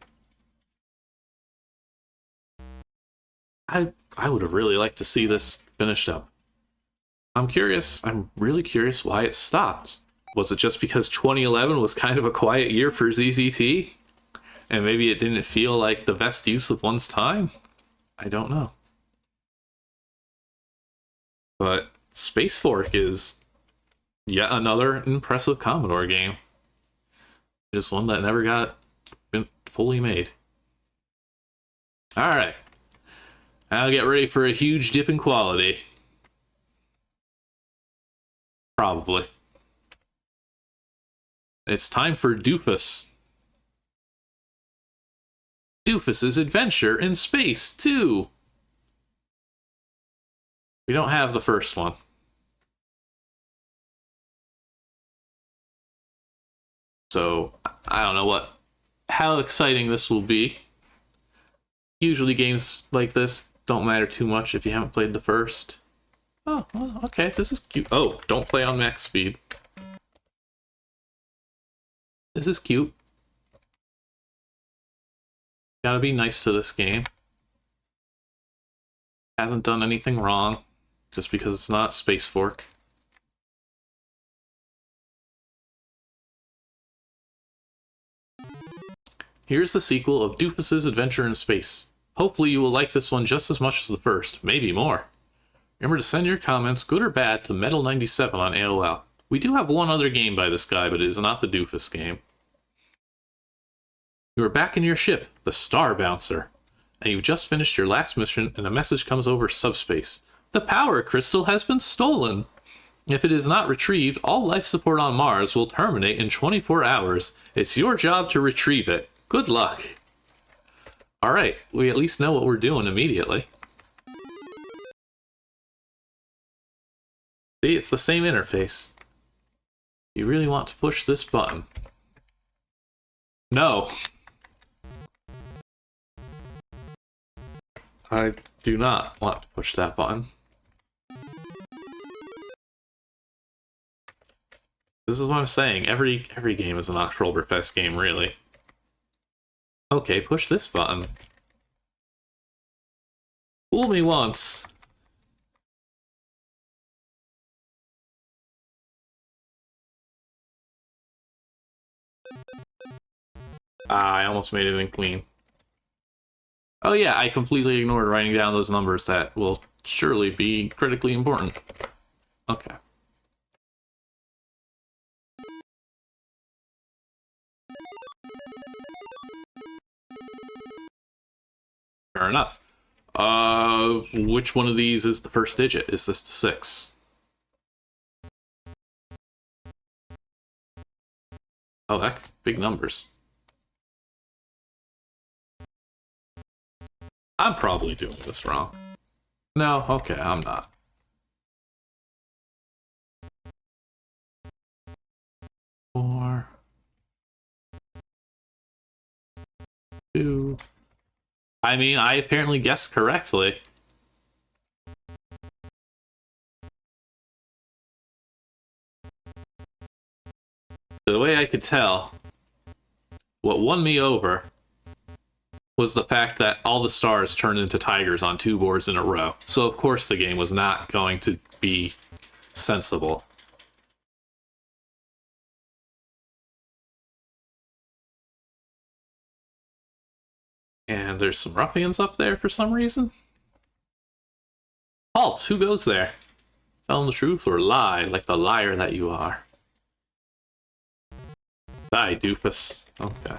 A: I would have really liked to see this finished up. I'm really curious why it stopped. Was it just because 2011 was kind of a quiet year for ZZT? And maybe it didn't feel like the best use of one's time? I don't know. But Space Fork is yet another impressive Commodore game. Just one that never got fully made. Alright. I'll get ready for a huge dip in quality. Probably. It's time for Dufus. Dufus's Adventure in Space 2. We don't have the first one. So, I don't know how exciting this will be. Usually games like this don't matter too much if you haven't played the first. Oh, well, okay, this is cute. Oh, don't play on max speed. This is cute. Gotta be nice to this game. Hasn't done anything wrong, just because it's not Space Fork. Here's the sequel of Dufus's Adventure in Space. Hopefully you will like this one just as much as the first, maybe more. Remember to send your comments, good or bad, to Metal97 on AOL. We do have one other game by this guy, but it is not the Dufus game. You are back in your ship, the Star Bouncer, and you've just finished your last mission and a message comes over subspace. The power crystal has been stolen! If it is not retrieved, all life support on Mars will terminate in 24 hours. It's your job to retrieve it. Good luck. Alright, we at least know what we're doing immediately. See, it's the same interface. You really want to push this button? No. I do not want to push that button. This is what I'm saying. Every game is an Oktoberfest game, really. Okay, push this button. Fool me once. Ah, I almost made it in clean. Oh yeah, I completely ignored writing down those numbers that will surely be critically important. Okay. Fair enough. Which one of these is the first digit? Is this the 6? Oh, heck, big numbers. I'm probably doing this wrong. No, okay, I'm not. Four, 2. I mean, I apparently guessed correctly. The way I could tell, what won me over was the fact that all the stars turned into tigers on 2 boards in a row. So of course the game was not going to be sensible. And there's some ruffians up there for some reason. Halt! Who goes there? Tell them the truth or lie like the liar that you are. Die, Dufus. Okay.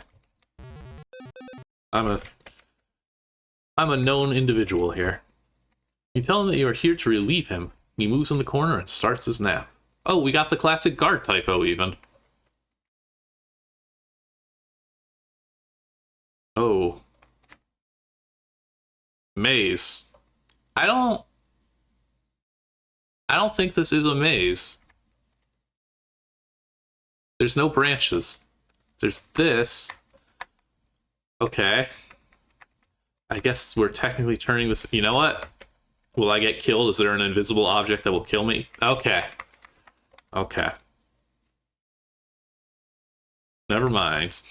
A: I'm a known individual here. You tell him that you are here to relieve him. He moves in the corner and starts his nap. Oh, we got the classic guard typo even. Oh. Maze. I don't think this is a maze. There's no branches. There's this. Okay. I guess we're technically turning this... You know what? Will I get killed? Is there an invisible object that will kill me? Okay. Okay. Never mind.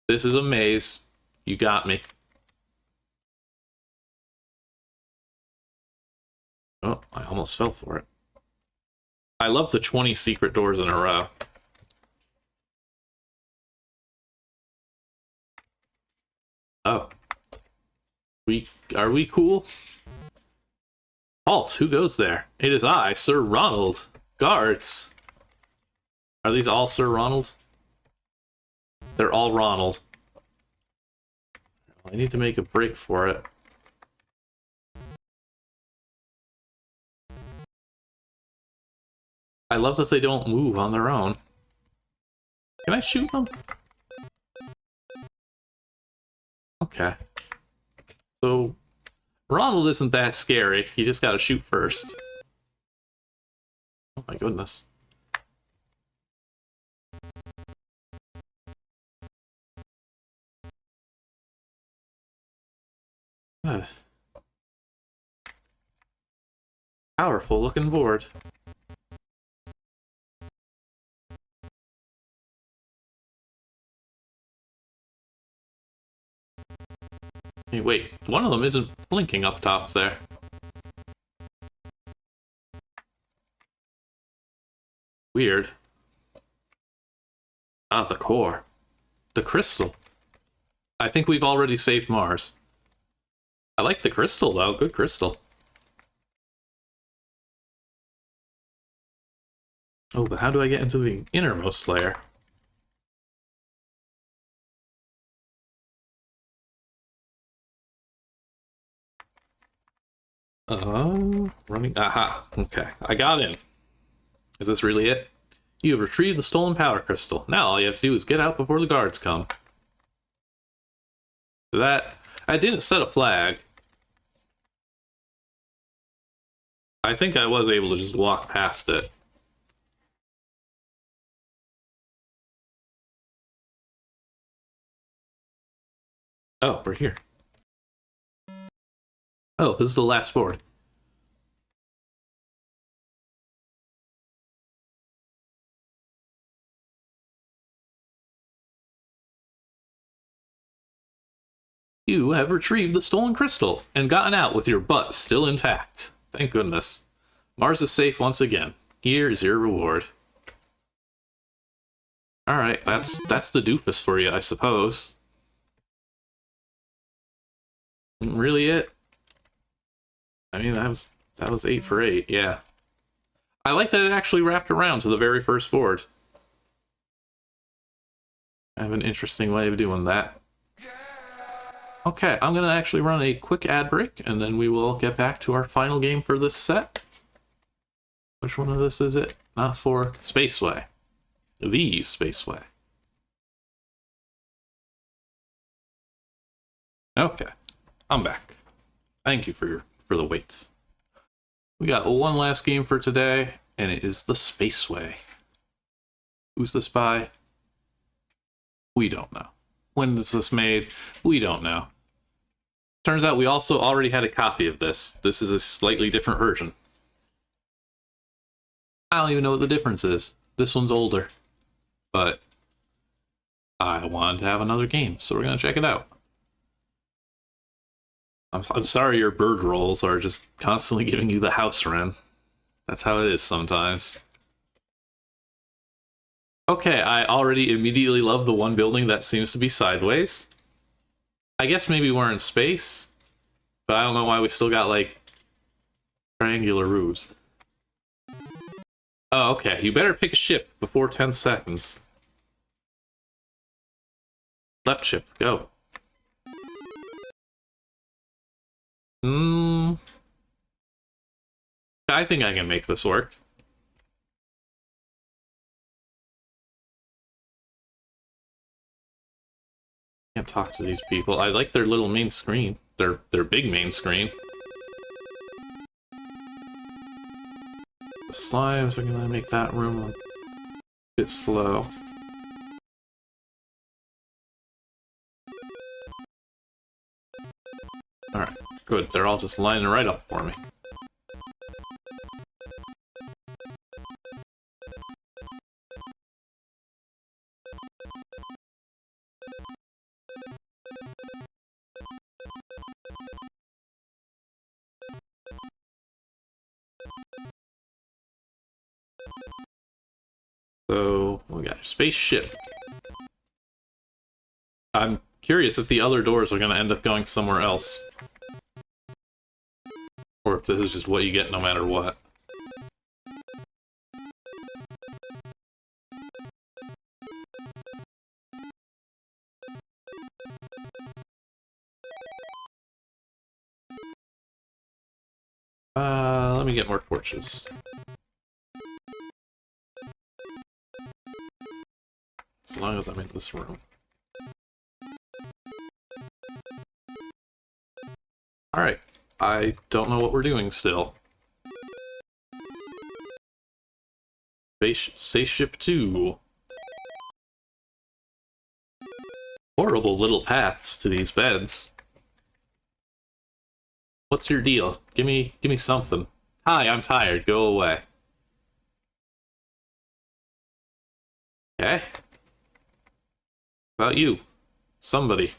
A: This is a maze. You got me. Oh, I almost fell for it. I love the 20 secret doors in a row. Oh. Are we cool? Halt, who goes there? It is I, Sir Ronald. Guards. Are these all Sir Ronald? They're all Ronald. I need to make a break for it. I love that they don't move on their own. Can I shoot them? Okay. So, Ronald isn't that scary. You just gotta shoot first. Oh my goodness. Good. Powerful looking board. Hey, wait, one of them isn't blinking up top there. Weird. Ah, the core. The crystal. I think we've already saved Mars. I like the crystal, though. Good crystal. Oh, but how do I get into the innermost layer? Running. Aha. Okay, I got in. Is this really it? You have retrieved the stolen power crystal. Now all you have to do is get out before the guards come. So that... I didn't set a flag. I think I was able to just walk past it. Oh, we're here. Oh, this is the last board. You have retrieved the stolen crystal and gotten out with your butt still intact. Thank goodness. Mars is safe once again. Here is your reward. Alright, that's the Dufus for you, I suppose. Really it? I mean, that was 8 for 8, yeah. I like that it actually wrapped around to the very first board. I have an interesting way of doing that. Okay, I'm going to actually run a quick ad break, and then we will get back to our final game for this set. Which one of this is it? Not Fork. Spaceway. The Spaceway. Okay, I'm back. Thank you for the wait. We got one last game for today, and it is the Spaceway. Who's this by? We don't know. When was this made? We don't know. Turns out we also already had a copy of this. This is a slightly different version. I don't even know what the difference is. This one's older. But I wanted to have another game, so we're going to check it out. I'm sorry your bird rolls are just constantly giving you the house run. That's how it is sometimes. Okay, I already immediately love the one building that seems to be sideways. I guess maybe we're in space, but I don't know why we still got, like, triangular roofs. Oh, okay, you better pick a ship before 10 seconds. Left ship, go. I think I can make this work. Can't talk to these people. I like their little main screen. Their big main screen. The slimes are gonna make that room a bit slow. Alright, good. They're all just lining right up for me. So, we got a spaceship. I'm curious if the other doors are going to end up going somewhere else. Or if this is just what you get no matter what. Let me get more torches. As long as I'm in this room. Alright, I don't know what we're doing still. Spaceship 2. Horrible little paths to these beds. What's your deal? Give me something. Hi, I'm tired. Go away. Okay. About you. Somebody.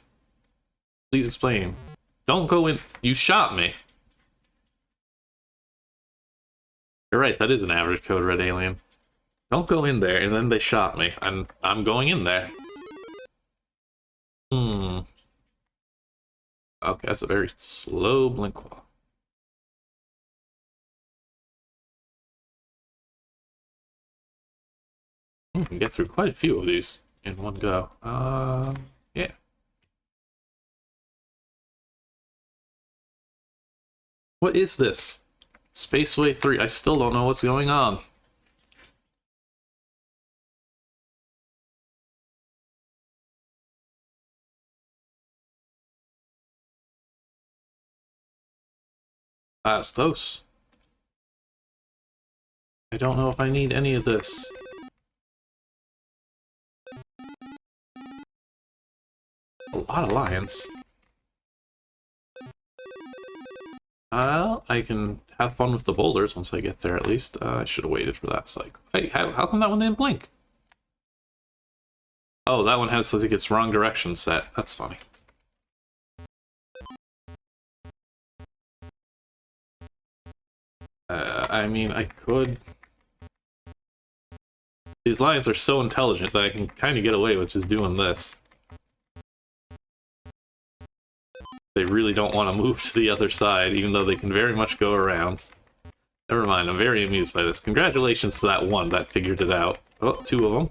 A: Please explain. Don't go in. You shot me. You're right, that is an average code red alien. Don't go in there, and then they shot me. I'm going in there. Okay, that's a very slow blink wall. We can get through quite a few of these in one go. Yeah. What is this? Spaceway 3. I still don't know what's going on. That's close. I don't know if I need any of this. A lot of lions. I can have fun with the boulders once I get there, at least. I should have waited for that cycle. Hey, how come that one didn't blink? Oh, that one has, like, its wrong direction set. That's funny. I mean, I could... These lions are so intelligent that I can kind of get away with just doing this. They really don't want to move to the other side, even though they can very much go around. Never mind, I'm very amused by this. Congratulations to that one that figured it out. Oh, 2 of them.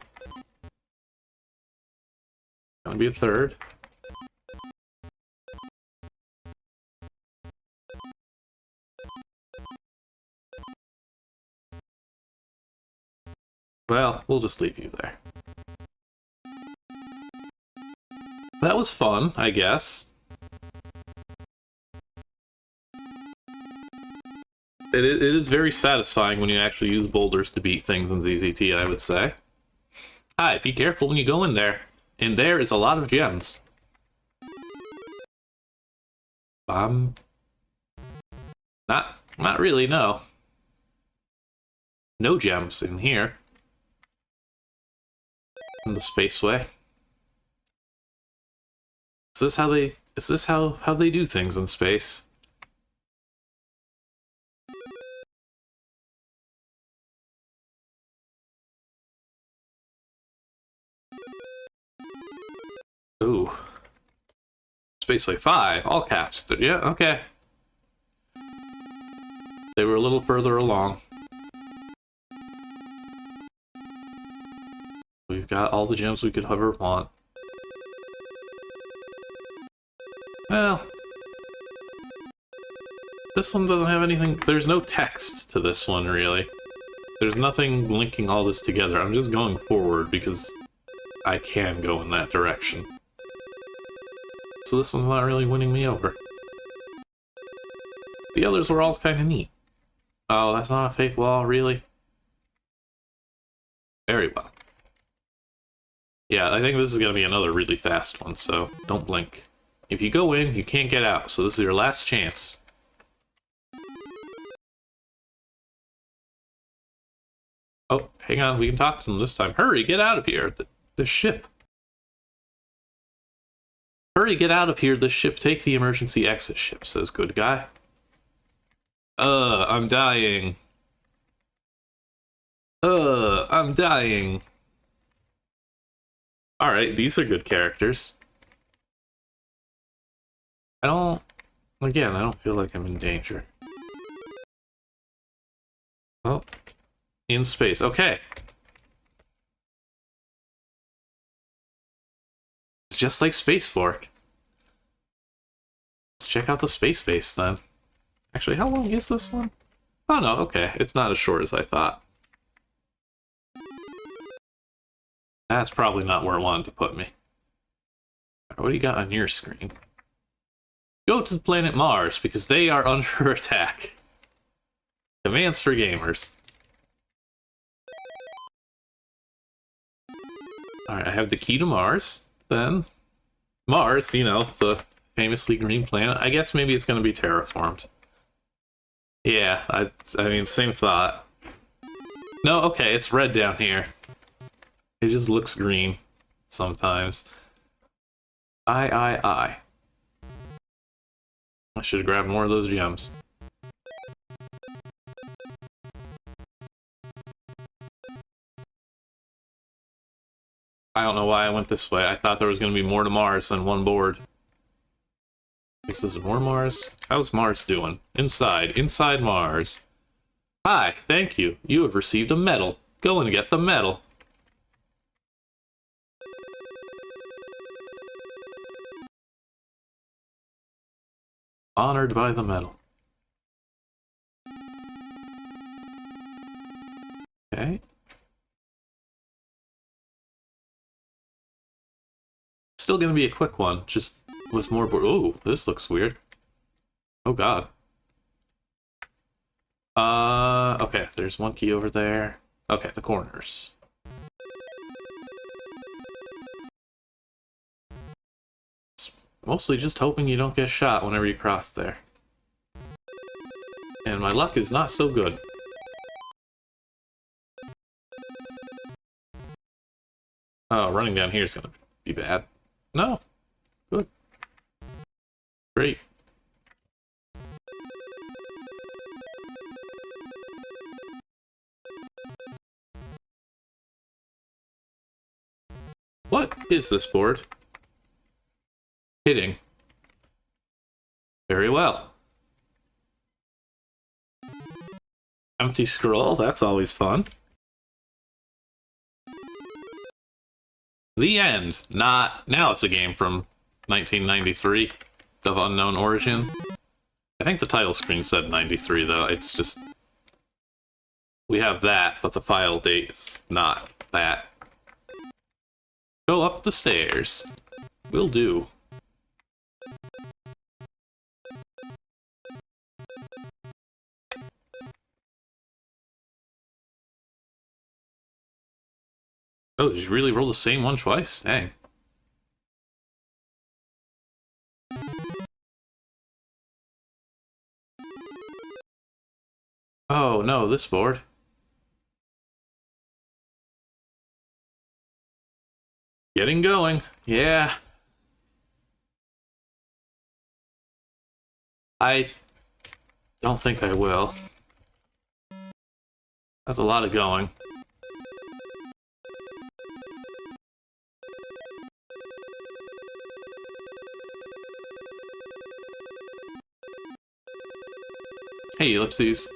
A: Gonna be a third. Well, we'll just leave you there. That was fun, I guess. It is very satisfying when you actually use boulders to beat things in ZZT, I would say. Hi, be careful when you go in there. In there is a lot of gems. Not really, no. No gems in here. In the spaceway. Is this how they do things in space? Ooh. Spaceway 5, all caps. Yeah, okay. They were a little further along. We've got all the gems we could ever want. Well, this one doesn't have anything. There's no text to this one, really. There's nothing linking all this together. I'm just going forward because I can go in that direction. So this one's not really winning me over. The others were all kind of neat. Oh, that's not a fake wall, really? Very well. Yeah, I think this is going to be another really fast one, so don't blink. If you go in, you can't get out, so this is your last chance. Oh, hang on, we can talk to them this time. Hurry, get out of here! The ship. Hurry, get out of here, the ship. Take the emergency exit ship, says good guy. I'm dying. I'm dying. Alright, these are good characters. Again, I don't feel like I'm in danger. Oh. In space, okay. It's just like Space Fork. Let's check out the space base then. Actually, how long is this one? Oh no, okay. It's not as short as I thought. That's probably not where it wanted to put me. What do you got on your screen? Go to the planet Mars, because they are under attack. Commands for gamers. Alright, I have the key to Mars. Then, Mars, you know, the famously green planet. I guess maybe it's going to be terraformed. Yeah, I mean, same thought. No, okay, it's red down here. It just looks green sometimes. I. I should have grabbed more of those gems. I don't know why I went this way. I thought there was going to be more to Mars than one board. This is more Mars. How's Mars doing? Inside Mars. Hi, thank you. You have received a medal. Go and get the medal. Honored by the medal. Okay. Still gonna be a quick one, just with more board. Oh, this looks weird. Oh god. Okay, there's one key over there. Okay, the corners. It's mostly just hoping you don't get shot whenever you cross there. And my luck is not so good. Oh, running down here is gonna be bad. No. Good. Great. What is this board? Hitting. Very well. Empty scroll, that's always fun. The end. Not... Now it's a game from 1993 of unknown origin. I think the title screen said 93 though, it's just... We have that, but the file date is not that. Go up the stairs. Will do. Oh, did you really roll the same one twice? Dang. Oh no, this board. Getting going. Yeah. I don't think I will. That's a lot of going. Hey, Ellipses.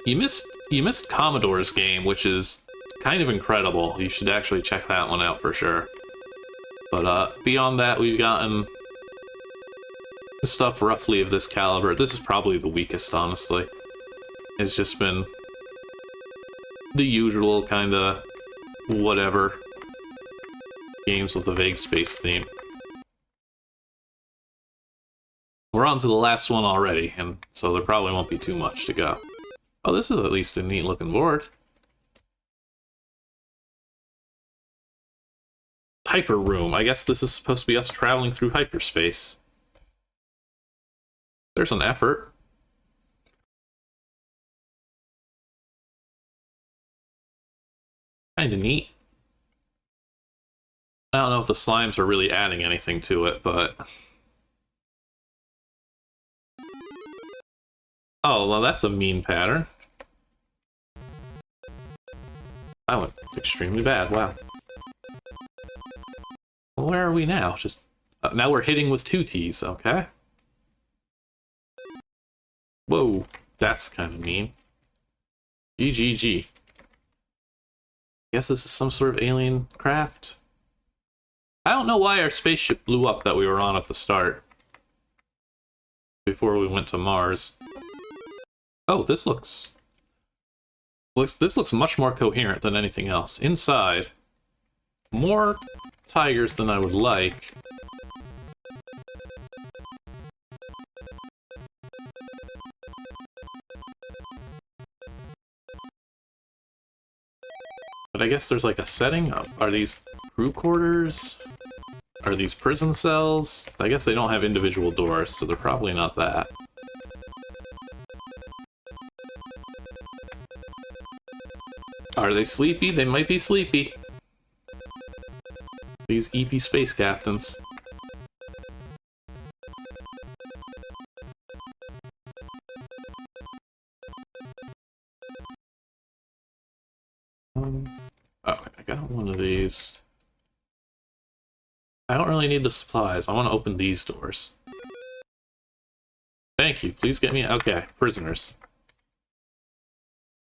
A: You missed Commodore's game, which is kind of incredible. You should actually check that one out for sure. But beyond that, we've gotten stuff roughly of this caliber. This is probably the weakest, honestly. It's just been the usual kind of whatever games with a vague space theme. We're on to the last one already, and so there probably won't be too much to go. Oh, this is at least a neat looking board. Hyper room. I guess this is supposed to be us traveling through hyperspace. There's an effort. Kinda neat. I don't know if the slimes are really adding anything to it, but... Oh, well that's a mean pattern. That went extremely bad, wow. Well, where are we now? Just... now we're hitting with 2 T's, okay. Whoa, that's kind of mean. GGG. Guess this is some sort of alien craft. I don't know why our spaceship blew up that we were on at the start. Before we went to Mars. Oh, this looks much more coherent than anything else. Inside, more tigers than I would like. But I guess there's like a setting. Are these crew quarters? Are these prison cells? I guess they don't have individual doors, so they're probably not that. Are they sleepy? They might be sleepy. These EP space captains. Okay, I got one of these. I don't really need the supplies. I want to open these doors. Thank you. Please get me... Okay, prisoners.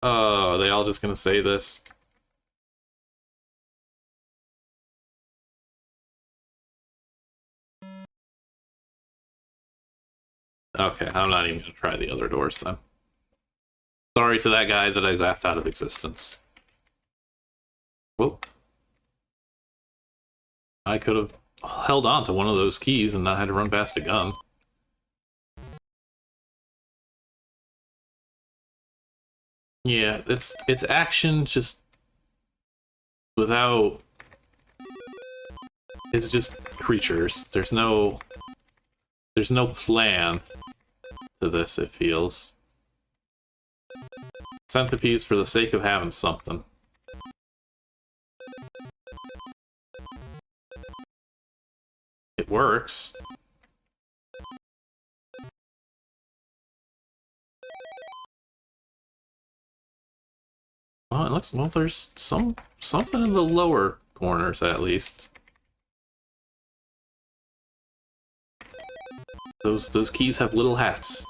A: Oh, are they all just gonna say this? Okay, I'm not even gonna try the other doors then. Sorry to that guy that I zapped out of existence. Whoop. I could have held on to one of those keys and not had to run past a gun. Yeah, it's action just without... It's just creatures. There's no plan to this, it feels. Centipedes for the sake of having something. It works. Oh, it looks... Well, there's something in the lower corners, at least. Those keys have little hats.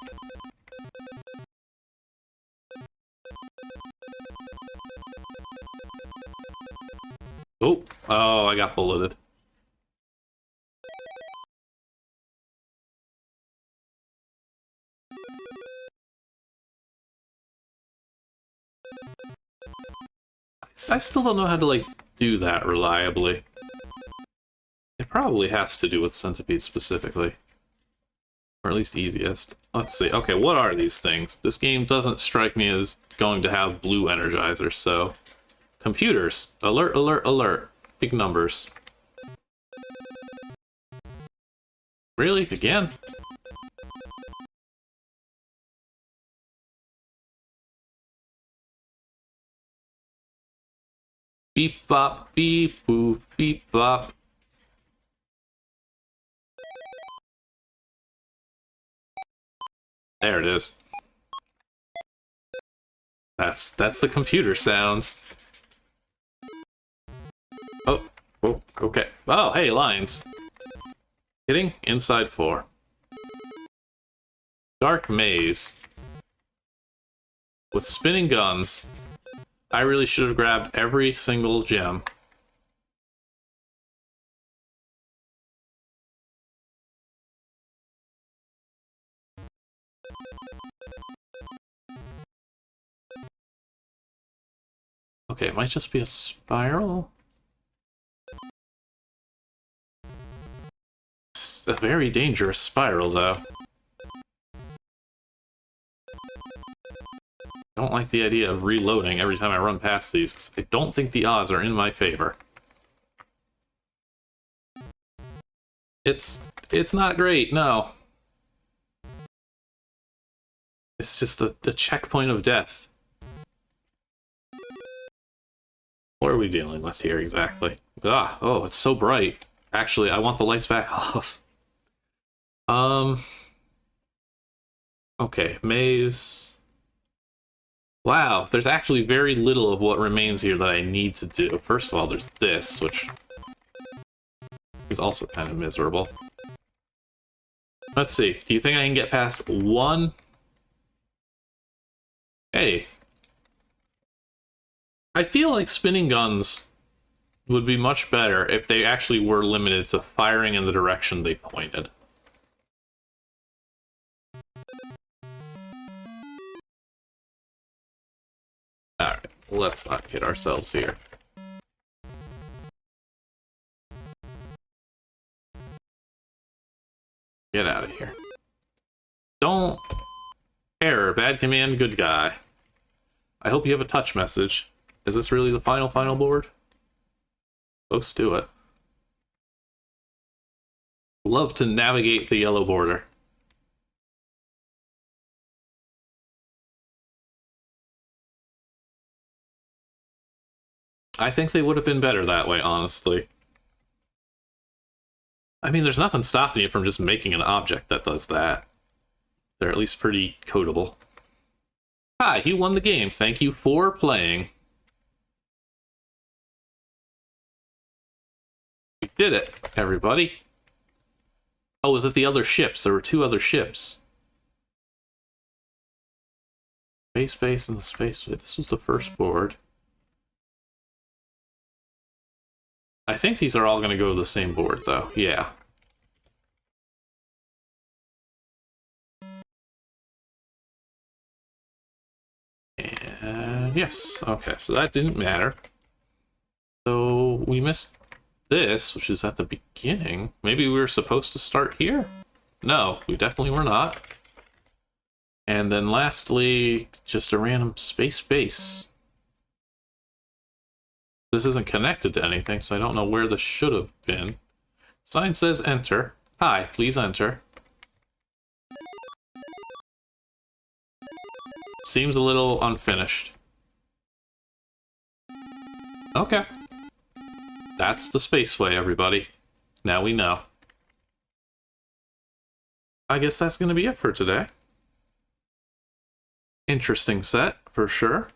A: Oh, I got bulleted. I still don't know how to, like, do that reliably. It probably has to do with centipedes specifically. Or at least easiest. Let's see. Okay, what are these things? This game doesn't strike me as going to have blue energizers, so... Computers! Alert, alert, alert! Big numbers. Really? Again? Beep bop, beep boop, beep bop. There it is. That's the computer sounds. Oh, okay. Oh, hey, lines. Hitting inside 4. Dark maze. With spinning guns. I really should have grabbed every single gem. Okay, it might just be a spiral. It's a very dangerous spiral, though. I don't like the idea of reloading every time I run past these, because I don't think the odds are in my favor. It's not great, no. It's just the checkpoint of death. What are we dealing with here, exactly? Ah, oh, it's so bright. Actually, I want the lights back off. Okay, maze... Wow, there's actually very little of what remains here that I need to do. First of all, there's this, which is also kind of miserable. Let's see, do you think I can get past one? Hey. I feel like spinning guns would be much better if they actually were limited to firing in the direction they pointed. Alright, let's not hit ourselves here. Get out of here. Don't... Error, bad command, good guy. I hope you have a touch message. Is this really the final board? Close to it. Love to navigate the yellow border. I think they would have been better that way, honestly. I mean, there's nothing stopping you from just making an object that does that. They're at least pretty codable. Hi, you won the game. Thank you for playing. We did it, everybody. Oh, was it the other ships? There were 2 other ships. Space base and the space. This was the first board. I think these are all going to go to the same board, though. Yeah. And yes. Okay, so that didn't matter. So we missed this, which is at the beginning. Maybe we were supposed to start here? No, we definitely were not. And then lastly, just a random space base. This isn't connected to anything, so I don't know where this should have been. Sign says enter. Hi, please enter. Seems a little unfinished. Okay. That's the spaceway, everybody. Now we know. I guess that's going to be it for today. Interesting set, for sure.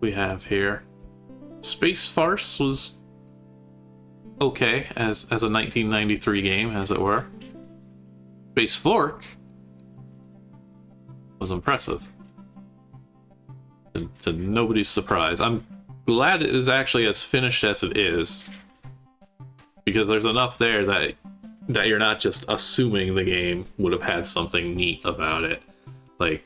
A: We have here Space Farce was okay as a 1993 game, as it were. Space Fork was impressive. To nobody's surprise. I'm glad it is actually as finished as it is, because there's enough there that you're not just assuming the game would have had something neat about it. Like,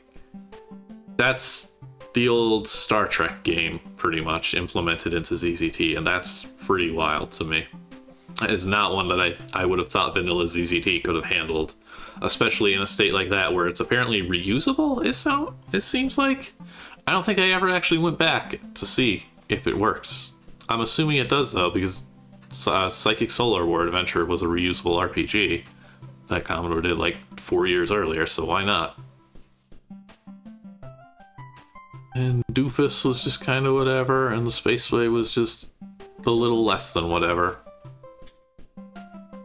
A: that's the old Star Trek game, pretty much, implemented into ZZT, and that's pretty wild to me. It is not one that I would have thought vanilla ZZT could have handled, especially in a state like that where it's apparently reusable, it seems like. I don't think I ever actually went back to see if it works. I'm assuming it does, though, because Psychic Solar War Adventure was a reusable RPG that Commodore did like 4 years earlier, so why not? And Dufus was just kind of whatever, and the Spaceway was just a little less than whatever.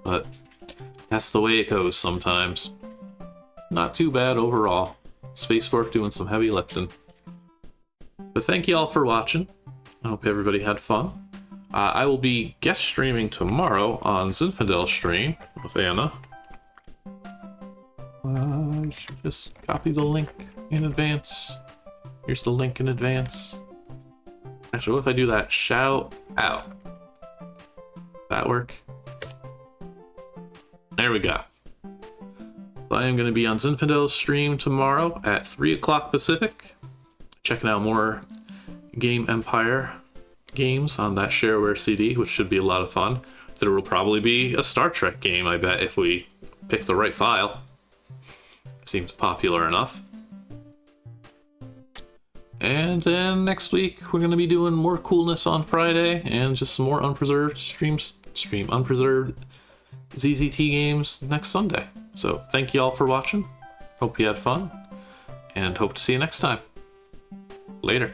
A: But that's the way it goes sometimes. Not too bad overall. Space Fork doing some heavy lifting. But thank you all for watching. I hope everybody had fun. I will be guest streaming tomorrow on Zinfandel stream with Anna. I should just copy the link in advance. Here's the link in advance. Actually, what if I do that? Shout out. That work? There we go. So I am going to be on Zinfandel's stream tomorrow at 3 o'clock Pacific. Checking out more Game Empire games on that shareware CD, which should be a lot of fun. There will probably be a Star Trek game, I bet, if we pick the right file. Seems popular enough. And then next week we're going to be doing more coolness on Friday and just some more unpreserved unpreserved ZZT games next Sunday. So thank you all for watching. Hope you had fun, and hope to see you next time. Later.